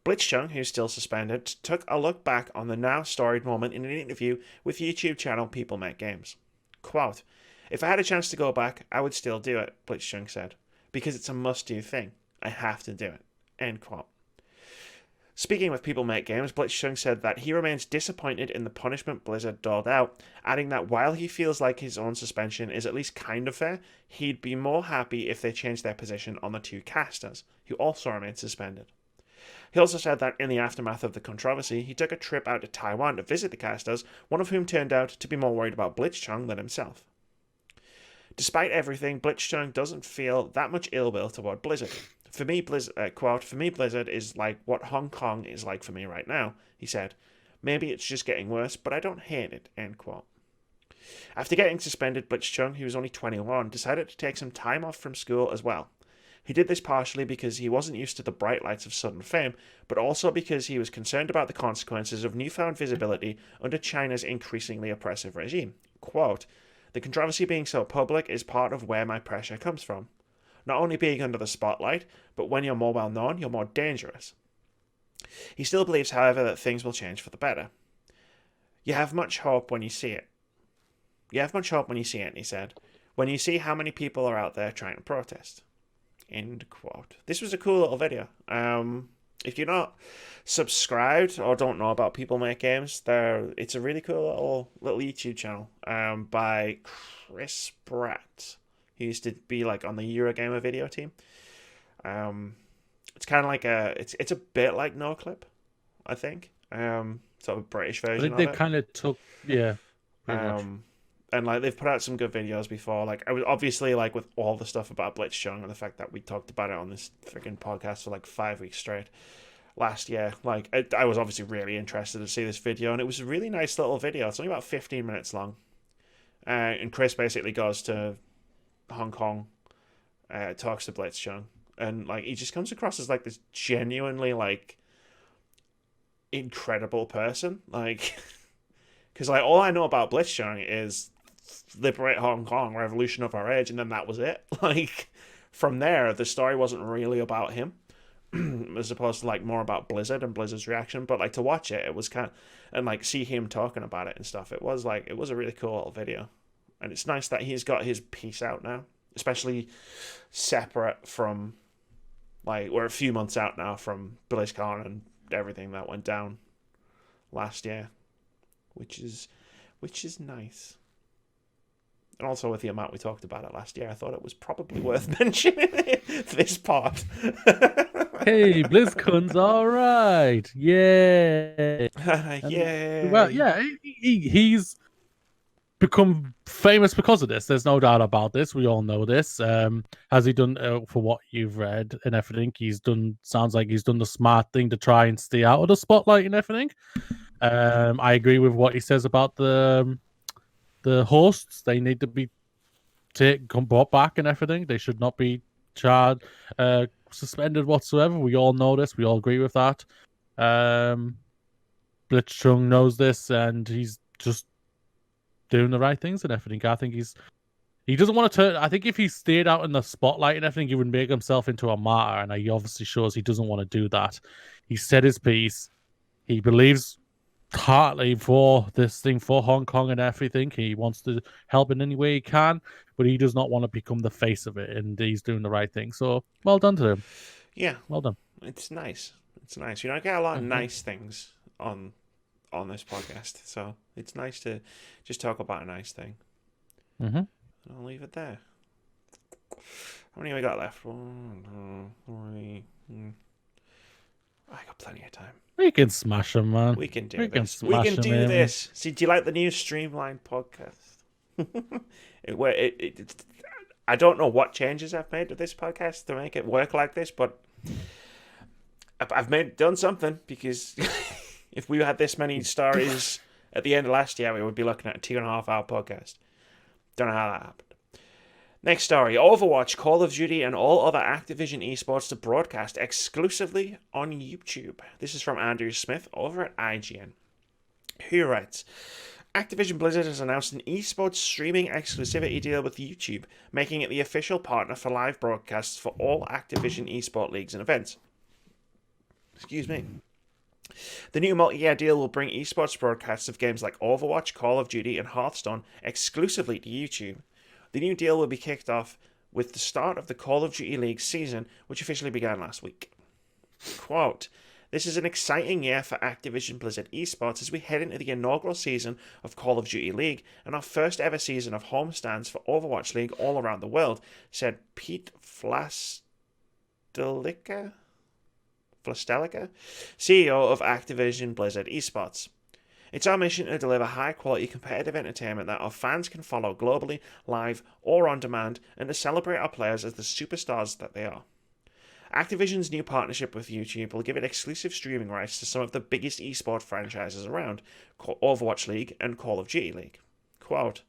Blitzchung, who's still suspended, took a look back on the now storied moment in an interview with YouTube channel People Make Games. Quote, if I had a chance to go back, I would still do it, Blitzchung said, because it's a must-do thing. I have to do it. End quote. Speaking with People Make Games, Blitzchung said that he remains disappointed in the punishment Blizzard doled out, adding that while he feels like his own suspension is at least kind of fair, he'd be more happy if they changed their position on the two casters, who also remain suspended. He also said that in the aftermath of the controversy, he took a trip out to Taiwan to visit the casters, one of whom turned out to be more worried about Blitzchung than himself. Despite everything, Blitzchung doesn't feel that much ill will toward Blizzard. For me, quote, for me, Blizzard is like what Hong Kong is like for me right now, he said. Maybe it's just getting worse, but I don't hate it, end quote. After getting suspended, Blitzchung, who was only 21, decided to take some time off from school as well. He did this partially because he wasn't used to the bright lights of sudden fame, but also because he was concerned about the consequences of newfound visibility under China's increasingly oppressive regime. Quote, the controversy being so public is part of where my pressure comes from. Not only being under the spotlight, but when you're more well known, you're more dangerous. He still believes, however, that things will change for the better. You have much hope when you see it. You have much hope when you see it, he said, when you see how many people are out there trying to protest. End quote. This was a cool little video. If you're not subscribed or don't know about People Make Games, it's a really cool little YouTube channel by Chris Pratt, who used to be like on the Eurogamer video team. It's kind of like it's a bit like NoClip, I think. Sort of a British version. I think they kind of took pretty much. And like they've put out some good videos before. Like I was obviously like with all the stuff about Blitzchung and the fact that we talked about it on this freaking podcast for like 5 weeks straight last year. Like I was obviously really interested to see this video, and it was a really nice little video. It's only about 15 minutes long, and Chris basically goes to Hong Kong, talks to Blitzchung, and like he just comes across as like this genuinely like incredible person, like because like all I know about Blitzchung is liberate Hong Kong, revolution of our age, and then that was it. Like from there, the story wasn't really about him, as opposed to like more about Blizzard and Blizzard's reaction. But like to watch it, it was kind of, and like see him talking about it and stuff. It was a really cool little video, and it's nice that he's got his piece out now, especially separate from like we're a few months out now from BlizzCon and everything that went down last year, which is nice. And also with the amount we talked about it last year, I thought it was probably worth mentioning this part. Hey, BlizzCon's all right. Yeah. Yeah. Well, yeah, he's become famous because of this. There's no doubt about this. We all know this. Has he done, for what you've read and everything, sounds like he's done the smart thing to try and stay out of the spotlight and everything. I agree with what he says about the hosts. They need to be brought back and everything. They should not be charged, suspended whatsoever. We all know this. We all agree with that. Blitzchung knows this, and he's just doing the right things and everything. I think he doesn't want to turn. I think if he stayed out in the spotlight and everything, he would make himself into a martyr, and he obviously shows he doesn't want to do that. He said his piece. He believes heartily for this thing for Hong Kong and everything. He wants to help in any way he can, but he does not want to become the face of it, and he's doing the right thing. So well done to him. Yeah, Well done. it's nice. It's nice. You know, I get a lot of Mhm. nice things on this podcast, so it's nice to just talk about a nice thing. Mm-hmm. I'll leave it there. How many have we got left? 1, 2, 3. I got plenty of time. We can smash him, man. We can do We can this. We smash can him, do man. this. See, do you like the new streamlined podcast? I don't know what changes I've made to this podcast to make it work like this, but I've done something, because if we had this many stories at the end of last year, we would be looking at a 2.5-hour podcast. Don't know how that happened. Next story. Overwatch, Call of Duty, and all other Activision esports to broadcast exclusively on YouTube. This is from Andrew Smith over at IGN, who writes, Activision Blizzard has announced an esports streaming exclusivity deal with YouTube, making it the official partner for live broadcasts for all Activision esport leagues and events. Excuse me. The new multi-year deal will bring esports broadcasts of games like Overwatch, Call of Duty, and Hearthstone exclusively to YouTube. The new deal will be kicked off with the start of the Call of Duty League season, which officially began last week. Quote, this is an exciting year for Activision Blizzard Esports as we head into the inaugural season of Call of Duty League and our first ever season of homestands for Overwatch League all around the world, said Pete Flastelica, CEO of Activision Blizzard Esports. It's our mission to deliver high-quality competitive entertainment that our fans can follow globally, live, or on demand, and to celebrate our players as the superstars that they are. Activision's new partnership with YouTube will give it exclusive streaming rights to some of the biggest esports franchises around, Overwatch League and Call of Duty League. Quote,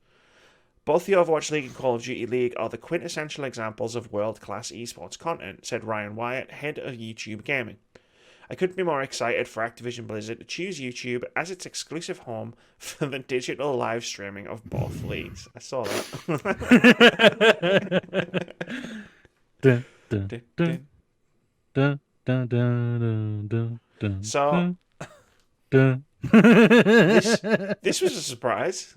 both the Overwatch League and Call of Duty League are the quintessential examples of world-class esports content, said Ryan Wyatt, head of YouTube Gaming. I couldn't be more excited for Activision Blizzard to choose YouTube as its exclusive home for the digital live streaming of both leagues. I saw that. Dun, dun, dun, dun, dun, dun, dun, dun, So, dun. this was a surprise.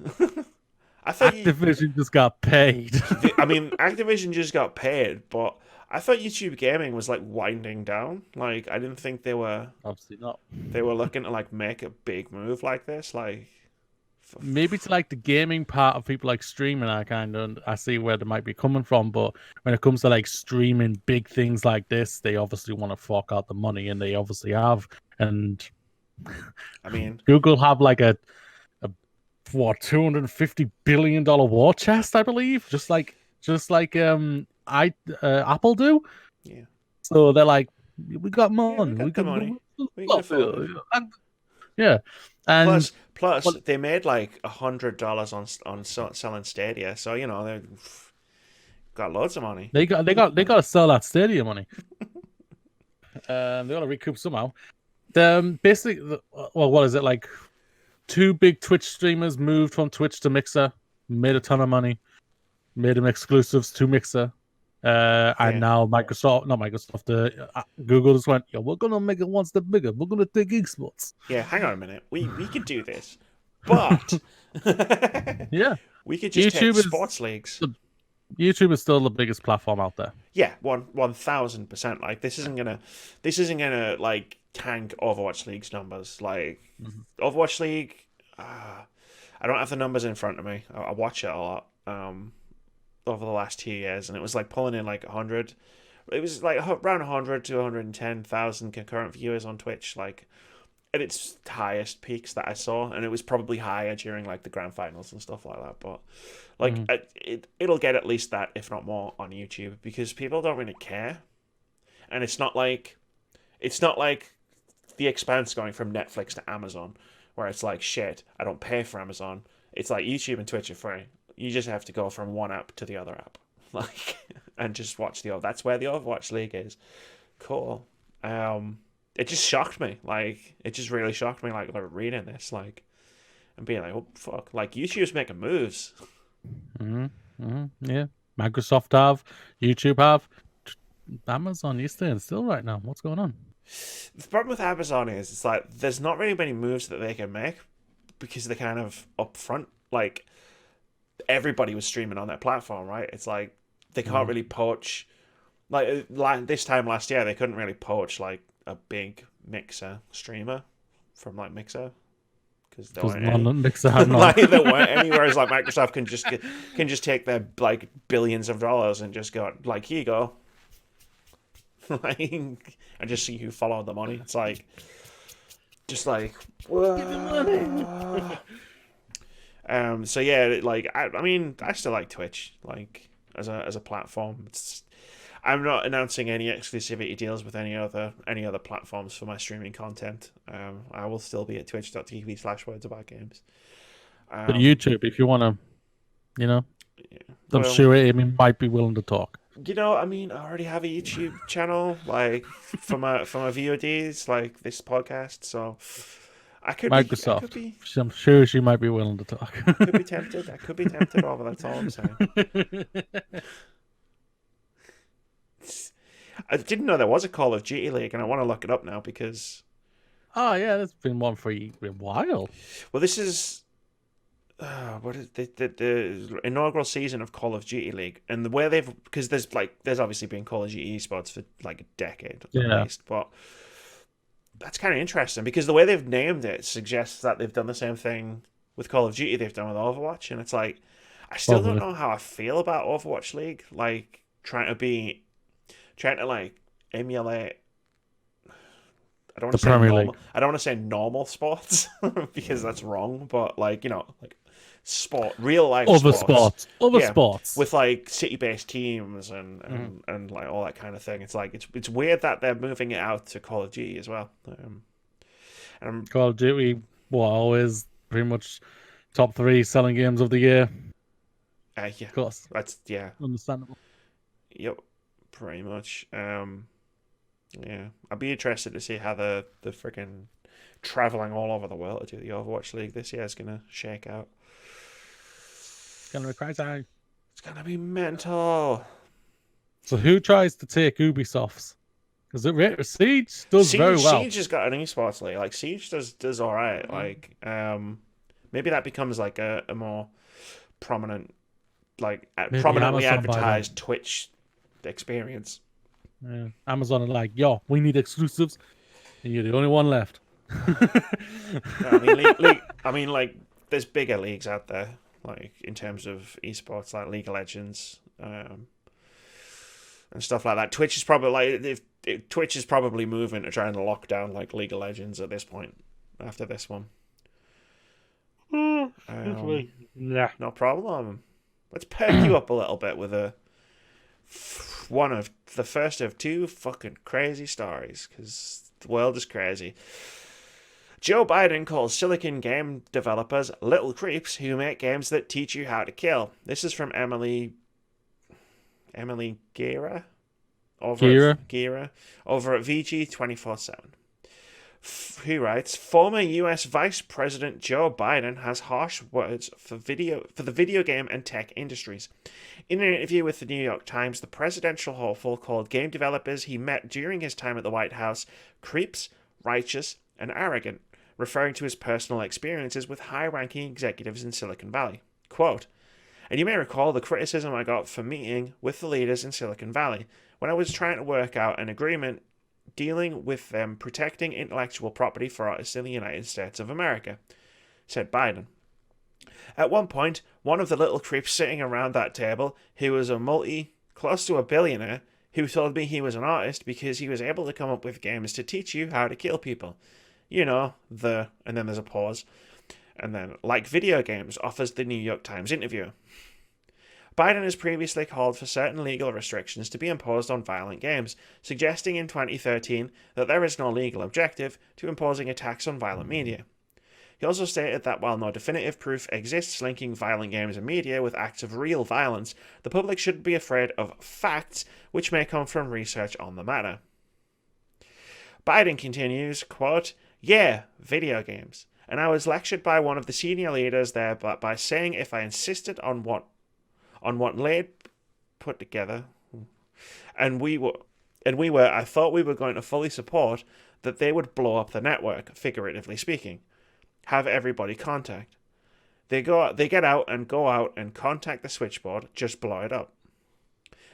I thought Activision just got paid. I mean, Activision just got paid, but I thought YouTube Gaming was like winding down. Like, I didn't think they were. Obviously not. They were looking to like make a big move like this. Like, maybe to like the gaming part of people like streaming, I see where they might be coming from. But when it comes to like streaming big things like this, they obviously want to fork out the money, and they obviously have. And I mean, Google have like a $250 billion war chest, I believe, just like Apple do. Yeah. So they're like, we got money. we got the money. We can afford it. Yeah. And plus, they made like $100 on selling Stadia, so you know they got loads of money. They got to sell that Stadia money. They got to recoup somehow. Basically, well, what is it like? 2 big Twitch streamers moved from Twitch to Mixer, made a ton of money, made them exclusives to Mixer. And now Google just went, yo, we're gonna make it one step bigger. We're gonna take esports. Yeah, hang on a minute. We could do this, but yeah, we could just take sports leagues. YouTube is still the biggest platform out there. Yeah, 1,000%. Like this isn't gonna like tank Overwatch League's numbers. Like Overwatch League, I don't have the numbers in front of me. I watch it a lot. Over the last 2 years, and it was like pulling in like 100. It was like around 100 to 110,000 concurrent viewers on Twitch, like at its highest peaks that I saw, and it was probably higher during like the grand finals and stuff like that. But like it'll get at least that, if not more, on YouTube because people don't really care, and it's not like The Expanse going from Netflix to Amazon, where it's like, shit, I don't pay for Amazon. It's like YouTube and Twitch are free. You just have to go from one app to the other app, like, and just watch that's where the Overwatch League is. Cool. It just shocked me. Like, it just really shocked me. Like reading this, like, and being like, oh fuck, like YouTube's making moves. Yeah, Microsoft have, YouTube have, Amazon. You're staying still right now. What's going on? The problem with Amazon is it's like there's not really many moves that they can make because they're kind of upfront. Like, everybody was streaming on their platform, right? It's like they can't really poach. Like this time last year, they couldn't really poach like a big Mixer streamer from like Mixer because there weren't any. Mixer had none. Like, there weren't any. Whereas like Microsoft can just take their like billions of dollars and just go like, here you go. Like, and just see who followed the money. It's like, just like, whoa. So yeah, like I mean, I still like Twitch, like as a platform. I'm not announcing any exclusivity deals with any other platforms for my streaming content. I will still be at twitch.tv/wordsaboutgames. But YouTube, if you want to, yeah, I'm well, sure Amy might be willing to talk. I mean, I already have a YouTube channel, like for my VODs, like this podcast. So I could Microsoft. I'm sure she might be willing to talk. Could be tempted. I could be tempted over. That's all I'm saying. I didn't know there was a Call of Duty League, and I want to look it up now because. Oh yeah, there's been one for a while. Well, this is. What is the inaugural season of Call of Duty League, and where because there's obviously been Call of Duty Esports for like a decade at least, but that's kind of interesting because the way they've named it suggests that they've done the same thing with Call of Duty they've done with Overwatch, and it's like I still don't know how I feel about Overwatch League, like trying to like emulate. I don't want to say normal. I don't want to say normal sports because that's wrong, but like like real life sports with like city-based teams and like all that kind of thing. It's like it's weird that they're moving it out to Call of Duty as well. And Call of Duty, always pretty much top 3 selling games of the year. Yeah, of course, that's understandable. Yep, pretty much. Yeah, I'd be interested to see how the freaking traveling all over the world to do the Overwatch League this year is gonna shake out. It's gonna be crazy. It's gonna be mental. So who tries to take Ubisoft's? Because Siege does very well. Siege has got an esports league. Like Siege does all right. Like maybe that becomes like a more prominent, like prominently advertised Twitch experience. Yeah. Amazon are like, yo, we need exclusives, and you're the only one left. I mean, like, there's bigger leagues out there, like in terms of esports, like League of Legends, and stuff like that. Twitch is probably Twitch is probably moving to try and lock down like League of Legends at this point after this one. Yeah, no problem. Let's perk you up a little bit with one of the first of 2 fucking crazy stories, because the world is crazy. Joe Biden calls silicon game developers little creeps who make games that teach you how to kill. This is from Emily Guerra over at VG 24/7. Who writes, former U.S. Vice President Joe Biden has harsh words for the video game and tech industries. In an interview with the New York Times, the presidential hopeful called game developers he met during his time at the White House creeps, righteous, and arrogant, referring to his personal experiences with high-ranking executives in Silicon Valley. Quote, and you may recall the criticism I got for meeting with the leaders in Silicon Valley when I was trying to work out an agreement dealing with them protecting intellectual property for artists in the United States of America, said Biden. At one point, one of the little creeps sitting around that table, who was close to a billionaire, who told me he was an artist because he was able to come up with games to teach you how to kill people. And then there's a pause. And then, like video games, offers the New York Times interview. Biden has previously called for certain legal restrictions to be imposed on violent games, suggesting in 2013 that there is no legal objective to imposing a tax on violent media. He also stated that while no definitive proof exists linking violent games and media with acts of real violence, the public shouldn't be afraid of facts which may come from research on the matter. Biden continues, quote, "Yeah, video games. And I was lectured by one of the senior leaders there by saying if I insisted on what Laird put together, and we were, I thought we were going to fully support that they would blow up the network, figuratively speaking. Have everybody contact. They get out and go out and contact the switchboard, just blow it up.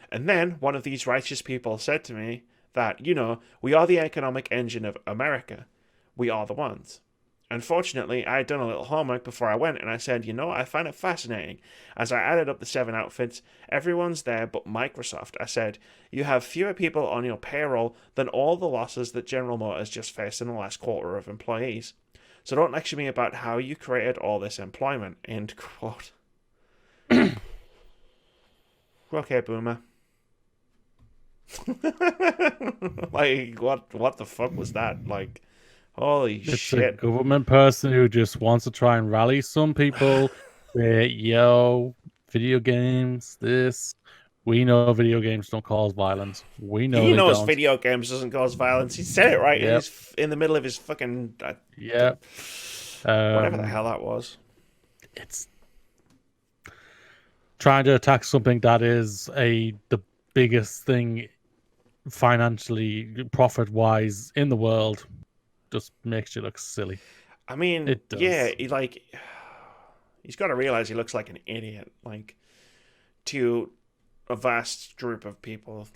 And then one of these righteous people said to me that, we are the economic engine of America. We are the ones. Unfortunately, I had done a little homework before I went, and I said, I find it fascinating. As I added up the 7 outfits, everyone's there but Microsoft. I said, you have fewer people on your payroll than all the losses that General Motors just faced in the last quarter of employees. So don't lecture me about how you created all this employment." End quote. Okay, boomer. Like, what the fuck was that? Like, holy it's shit. a government person who just wants to try and rally some people. Video games, this. We know video games don't cause violence. We know he they knows don't. video games doesn't cause violence. He said it right in the middle of his fucking... whatever the hell that was. It's trying to attack something that is the biggest thing financially, profit-wise in the world. Just makes you look silly. I mean, it does. Yeah, he's got to realize he looks like an idiot, like, to a vast group of people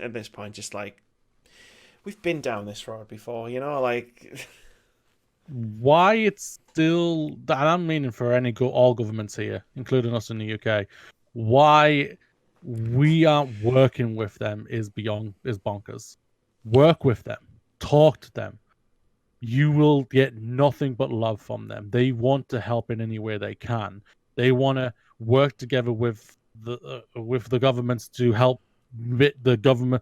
at this point. Just like, we've been down this road before, like. Why it's still, and I'm meaning for all governments here, including us in the UK, why we aren't working with them is bonkers. Work with them, talk to them. You will get nothing but love from them. They want to help in any way they can. They want to work together with the governments to help the government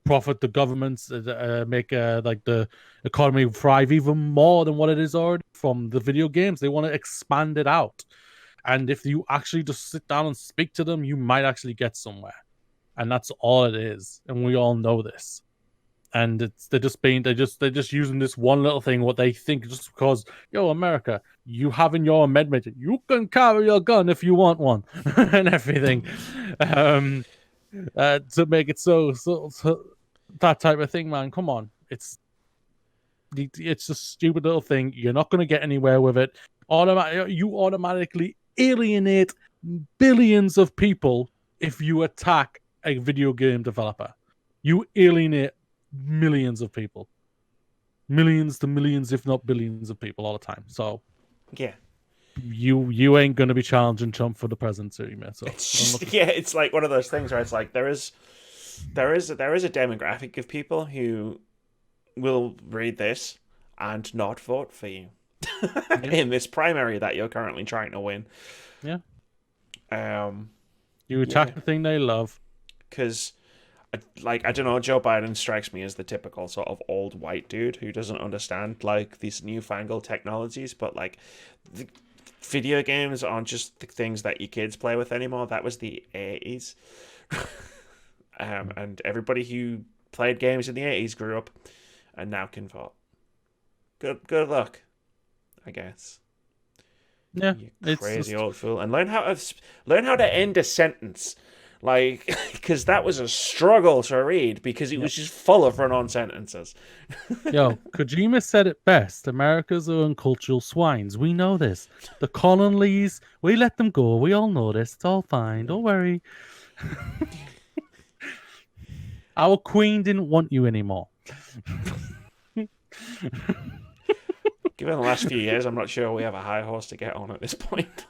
profit the governments, make like the economy thrive even more than what it is already from the video games. They want to expand it out. And if you actually just sit down and speak to them, you might actually get somewhere. And that's all it is. And we all know this. And they're just using this one little thing, what they think, just because, America, you have in your amendment, you can carry a gun if you want one, and everything, to make it so that type of thing, man. Come on, it's a stupid little thing. You're not going to get anywhere with it. You automatically alienate billions of people if you attack a video game developer. You alienate millions of people, millions to millions, if not billions of people all the time. So yeah, you ain't gonna be challenging Trump for the presidency, man. So it's like one of those things where it's like there is a demographic of people who will read this and not vote for you in this primary that you're currently trying to win. You attack the thing they love, because I don't know, Joe Biden strikes me as the typical sort of old white dude who doesn't understand like these newfangled technologies, but like the video games aren't just the things that your kids play with anymore. That was the 80s. And everybody who played games in the 80s grew up and now can vote. Good luck, I guess. Yeah, you crazy old fool. And learn how to end a sentence. Like, because that was a struggle to read because it was just full of run-on sentences. Kojima said it best. America's are uncultural swines. We know this. The colonies, we let them go. We all know this. It's all fine. Don't worry. Our queen didn't want you anymore. Given the last few years, I'm not sure we have a high horse to get on at this point.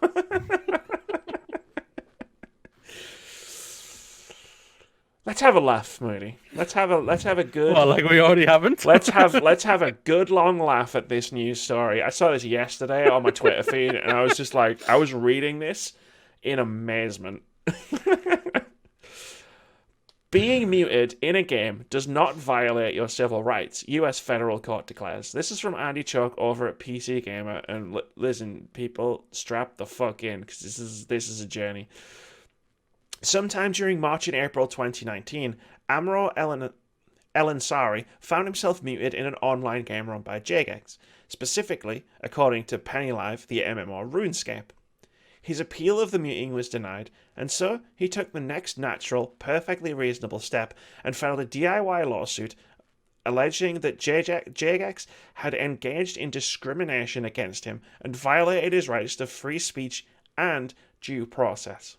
Let's have a laugh, Moody. Let's have a good. Well, like we already haven't. let's have a good long laugh at this news story. I saw this yesterday on my Twitter feed, and I was just like, I was reading this in amazement Being muted in a game does not violate your civil rights, U.S. federal court declares. This is from Andy Chuck over at PC Gamer. And listen, people, strap the fuck in, because this is a journey. Sometime during March and April 2019, Amro Elansari found himself muted in an online game run by Jagex, specifically, according to Pennylive, the MMO RuneScape. His appeal of the muting was denied, and so he took the next natural, perfectly reasonable step and filed a DIY lawsuit alleging that Jagex had engaged in discrimination against him and violated his rights to free speech and due process.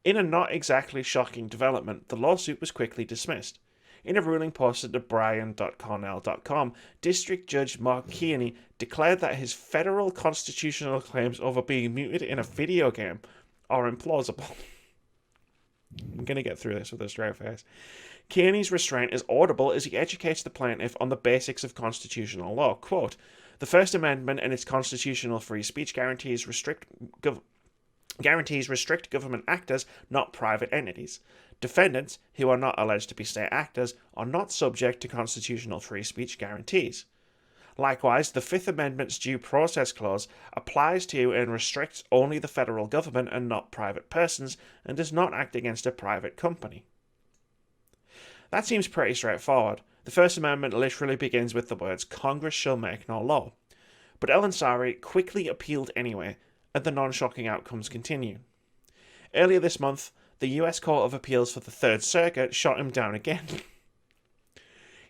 In a not exactly shocking development, the lawsuit was quickly dismissed. In a ruling posted to brian.cornell.com, District Judge Mark Kearney declared that his federal constitutional claims over being muted in a video game are implausible. I'm going to get through this with a straight face. Kearney's restraint is audible as he educates the plaintiff on the basics of constitutional law. Quote, "The First Amendment and its constitutional free speech guarantees restrict government actors, not private entities. Defendants, who are not alleged to be state actors, are not subject to constitutional free speech guarantees. Likewise, the Fifth Amendment's due process clause applies to and restricts only the federal government and not private persons, and does not act against a private company." That seems pretty straightforward. The First Amendment literally begins with the words, "Congress shall make no law." But Elansari quickly appealed anyway, and the non-shocking outcomes continue. Earlier this month, the US Court of Appeals for the Third Circuit shot him down again.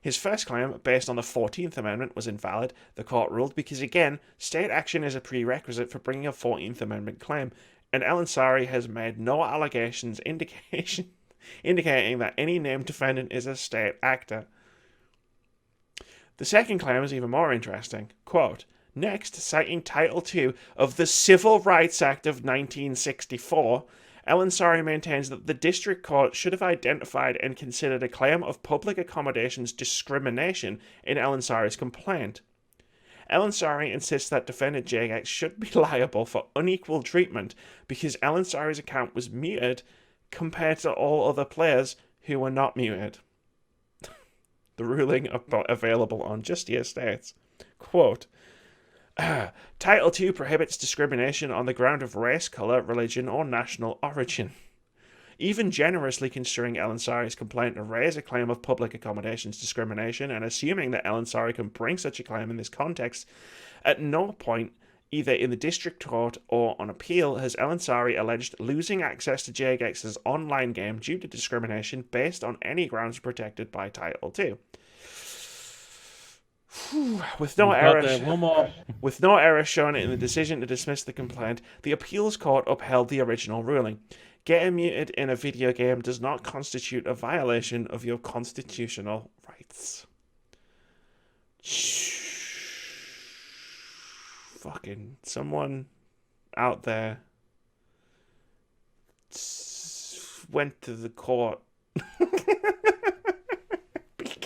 His first claim, based on the 14th Amendment, was invalid, the court ruled, because again, state action is a prerequisite for bringing a 14th Amendment claim, and Elansari has made no allegations indicating that any named defendant is a state actor. The second claim is even more interesting. Quote, "Next, citing Title II of the Civil Rights Act of 1964, Elansari maintains that the district court should have identified and considered a claim of public accommodations discrimination in Elansari's complaint. Elansari insists that defendant Jagex should be liable for unequal treatment because Elansari's account was muted compared to all other players who were not muted." The ruling available on Justia states, quote, "Title II prohibits discrimination on the ground of race, colour, religion, or national origin. Even generously construing Elansari's complaint to raise a claim of public accommodations discrimination and assuming that Elansari can bring such a claim in this context, at no point, either in the district court or on appeal, has Elansari alleged losing access to Jagex's online game due to discrimination based on any grounds protected by Title II. With no error shown in the decision to dismiss the complaint, the appeals court upheld the original ruling. Getting muted in a video game does not constitute a violation of your constitutional rights." Fucking someone out there went to the court.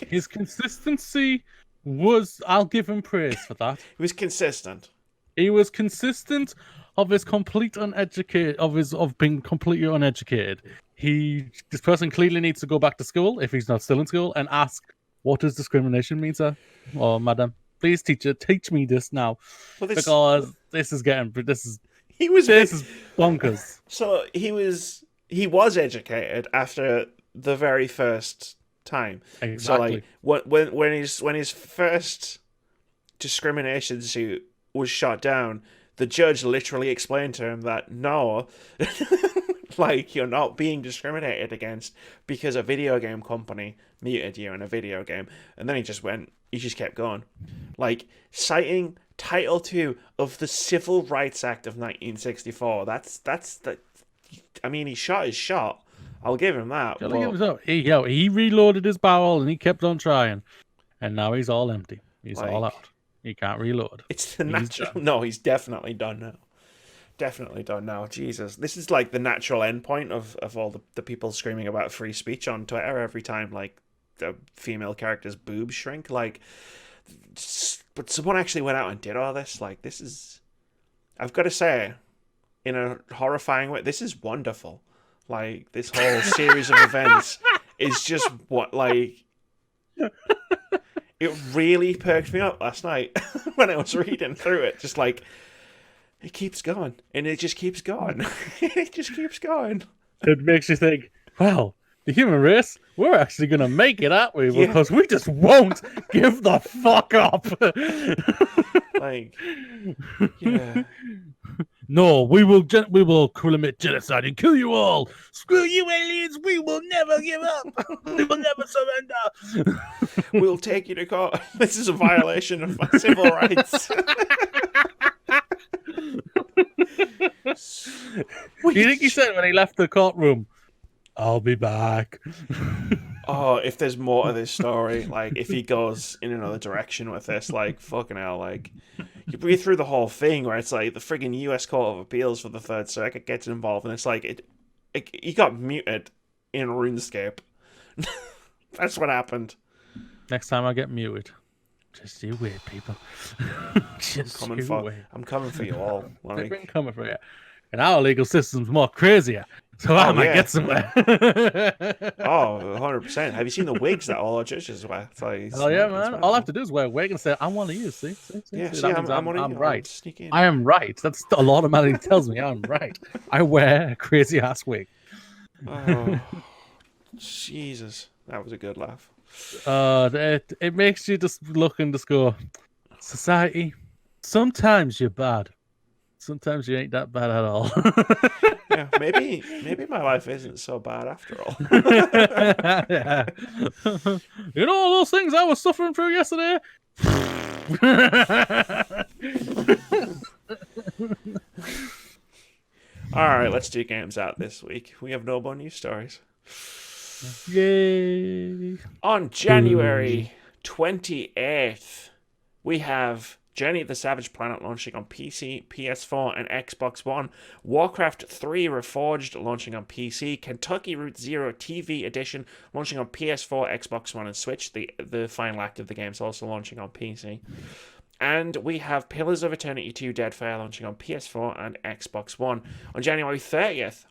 His consistency was, I'll give him praise for that. He was consistent. He was consistent of his complete uneducated, of being completely uneducated. This person clearly needs to go back to school if he's not still in school and ask, "What does discrimination mean, sir or madam? Please, teacher, teach me this now," because this is bonkers. So he was educated after the very first time. Exactly. So like when his first discrimination suit was shot down, the judge literally explained to him that no, like, you're not being discriminated against because a video game company muted you in a video game. And then he just kept going. Like, citing Title II of the Civil Rights Act of 1964. I mean, he shot his shot. I'll give him that. He reloaded his barrel and he kept on trying. And now he's all empty. He's all out. He can't reload. It's the natural. No, he's definitely done now. Definitely done now. Jesus. This is like the natural endpoint of all the people screaming about free speech on Twitter every time, like, the female character's boobs shrink. Like, but someone actually went out and did all this. Like, this is, I've got to say, in a horrifying way, this is wonderful. Like, this whole series of events is just what, like... It really perked me up last night when I was reading through it. Just like, it keeps going. And it just keeps going. It just keeps going. It makes you think, well, the human race, we're actually going to make it, aren't we? Yeah. Because we just won't give the fuck up. Like, yeah. No, we will commit genocide and kill you all. Screw you, aliens. We will never give up. We will never surrender. We'll take you to court. This is a violation of my civil rights. Do you think he said when he left the courtroom, I'll be back? Oh, if there's more to this story, like, if he goes in another direction with this, like, fucking hell, like, you read through the whole thing where it's like the friggin' US Court of Appeals for the Third Circuit gets involved, and it's like, he got muted in RuneScape. That's what happened. Next time I get muted, just you wait, people. I'm coming for you all. Like, I'm coming for you. And our legal system's more crazier, so I might get somewhere. 100%. Have you seen the wigs that all our judges wear? It's like, oh yeah, man! All I have to do is wear a wig and say, "I'm one of you." See? Yeah, see, That means I'm right. Sneak in. I am right. That's a lot of money. Tells me I'm right. I wear a crazy ass wig. Oh, Jesus, that was a good laugh. It makes you just look and just go, society. Sometimes you're bad. Sometimes you ain't that bad at all. Yeah, maybe my life isn't so bad after all. Yeah. You know all those things I was suffering through yesterday? Alright, let's do games out this week. We have no more news stories. Yay. On January 28th, we have Journey of the Savage Planet launching on PC, PS4, and Xbox One. Warcraft 3 Reforged launching on PC. Kentucky Route Zero TV Edition launching on PS4, Xbox One, and Switch. The final act of the game is also launching on PC. And we have Pillars of Eternity 2 Deadfire launching on PS4 and Xbox One. On January 30th,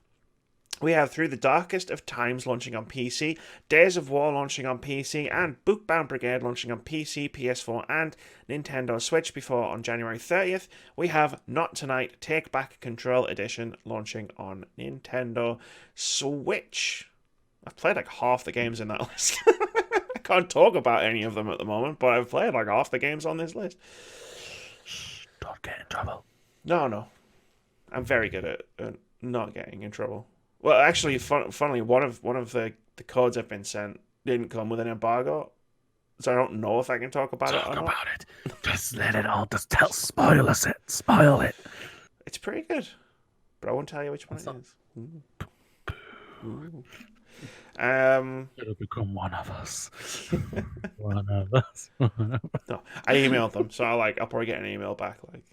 we have Through the Darkest of Times launching on PC, Days of War launching on PC, and Bookbound Brigade launching on PC, PS4, and Nintendo Switch. Before, on January 30th, we have Not Tonight Take Back Control Edition launching on Nintendo Switch. I've played like half the games in that list. I can't talk about any of them at the moment, but I've played like half the games on this list. Don't get in trouble. No. I'm very good at not getting in trouble. Well, actually, funnily, one of the codes I've been sent didn't come with an embargo, so I don't know if I can talk about it or not. Talk about it. Just let it all. Just spoil us it. Spoil it. It's pretty good, but I won't tell you which one it is. Ooh. It'll become one of us. One of us. No, I emailed them, so I'll probably get an email back like,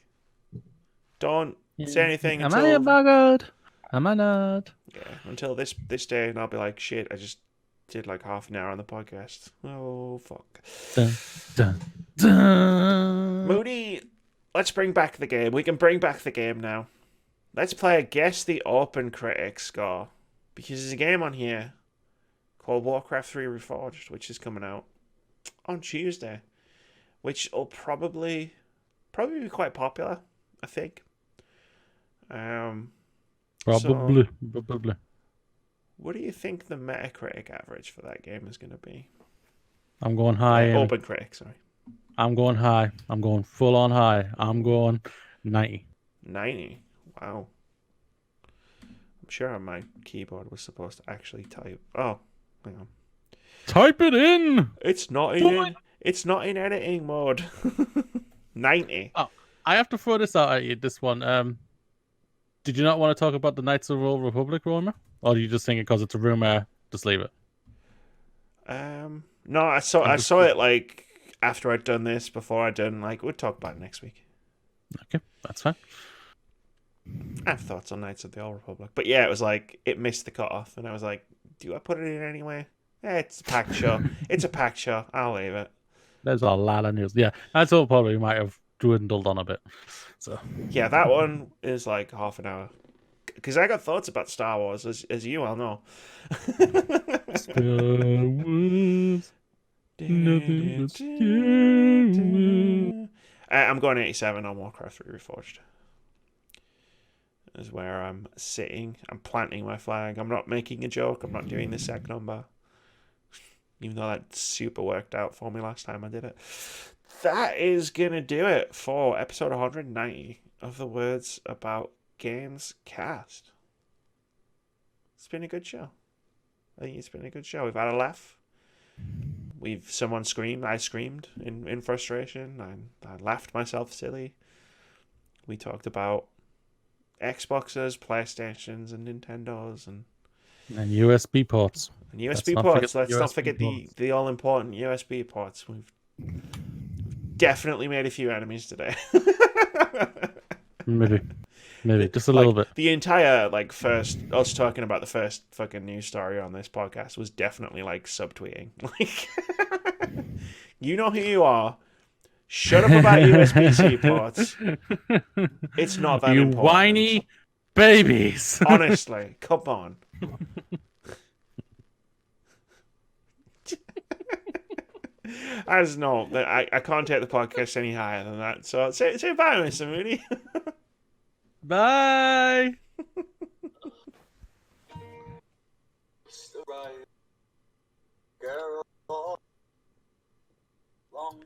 don't say anything Am until... I embargoed? Am I not? Yeah, until this day, and I'll be like, shit, I just did like half an hour on the podcast. Oh, fuck. Dun, dun, dun. Moody, let's bring back the game. We can bring back the game now. Let's play a Guess the OpenCritic score. Because there's a game on here called Warcraft 3 Reforged, which is coming out on Tuesday. Which will probably be quite popular, I think. Probably. What do you think the Metacritic average for that game is going to be? I'm going high. OpenCritic, sorry. I'm going high. I'm going full on high. I'm going 90. 90? Wow. I'm sure on my keyboard was supposed to actually type. Oh, hang on. Type it in. It's not in. It's not in editing mode. 90. Oh, I have to throw this out at you. This one. Did you not want to talk about the Knights of the Old Republic rumor, or do you just think it because it's a rumor? Just leave it. No, I saw it like after I'd done this. Before I'd done we'll talk about it next week. Okay, that's fine. I have thoughts on Knights of the Old Republic, but yeah, it was like it missed the cutoff, and I was like, do I put it in anyway? It's a packed show. It's a packed show. I'll leave it. There's a lot of news. Yeah, Knights of the Old Republic might have dwindled on a bit. So yeah, that one is like half an hour. because I got thoughts about Star Wars, as you all know. Star Wars, nothing but Star Wars. I'm going 87 on Warcraft 3 Reforged. Is where I'm sitting. I'm planting my flag. I'm not making a joke. I'm not doing the sec number. Even though that super worked out for me last time I did it. That is going to do it for episode 190 of the Words About Games cast. It's been a good show. I think it's been a good show. We've had a laugh. Someone screamed. I screamed in frustration. I laughed myself silly. We talked about Xboxes, PlayStations, and Nintendos, and USB ports. And USB ports. Let's not forget the all important USB ports. We've definitely made a few enemies today. Maybe just a little bit. The entire first us talking about the first fucking news story on this podcast was definitely subtweeting. You know who you are. Shut up about USB-C ports. It's not that important. You whiny babies. Honestly, come on. As no, I can't take the podcast any higher than that. So say bye, Mr. Moody. Bye. Long.